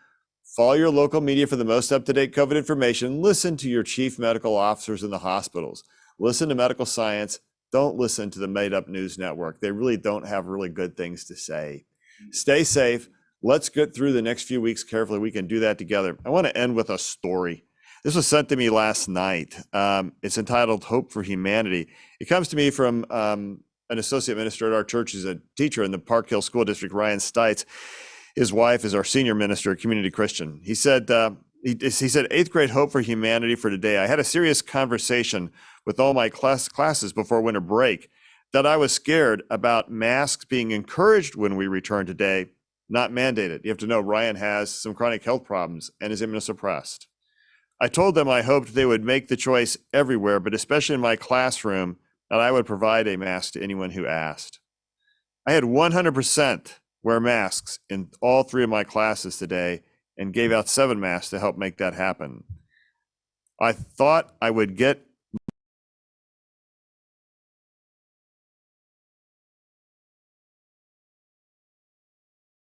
follow your local media for the most up-to-date COVID information. Listen to your chief medical officers in the hospitals. Listen to medical science. Don't listen to the made-up news network. They really don't have really good things to say. Stay safe. Let's get through the next few weeks carefully. We can do that together. I want to end with a story. This was sent to me last night. It's entitled Hope for Humanity. It comes to me from an associate minister at our church. He's a teacher in the Park Hill School District, Ryan Stites. His wife is our senior minister at Community Christian. He said, he said, 8th grade hope for humanity for today. I had a serious conversation with all my classes before winter break that I was scared about masks being encouraged when we return today, not mandated. You have to know Ryan has some chronic health problems and is immunosuppressed. I told them I hoped they would make the choice everywhere, but especially in my classroom, that I would provide a mask to anyone who asked. I had 100% wear masks in all 3 of my classes today and gave out 7 masks to help make that happen. I thought I would get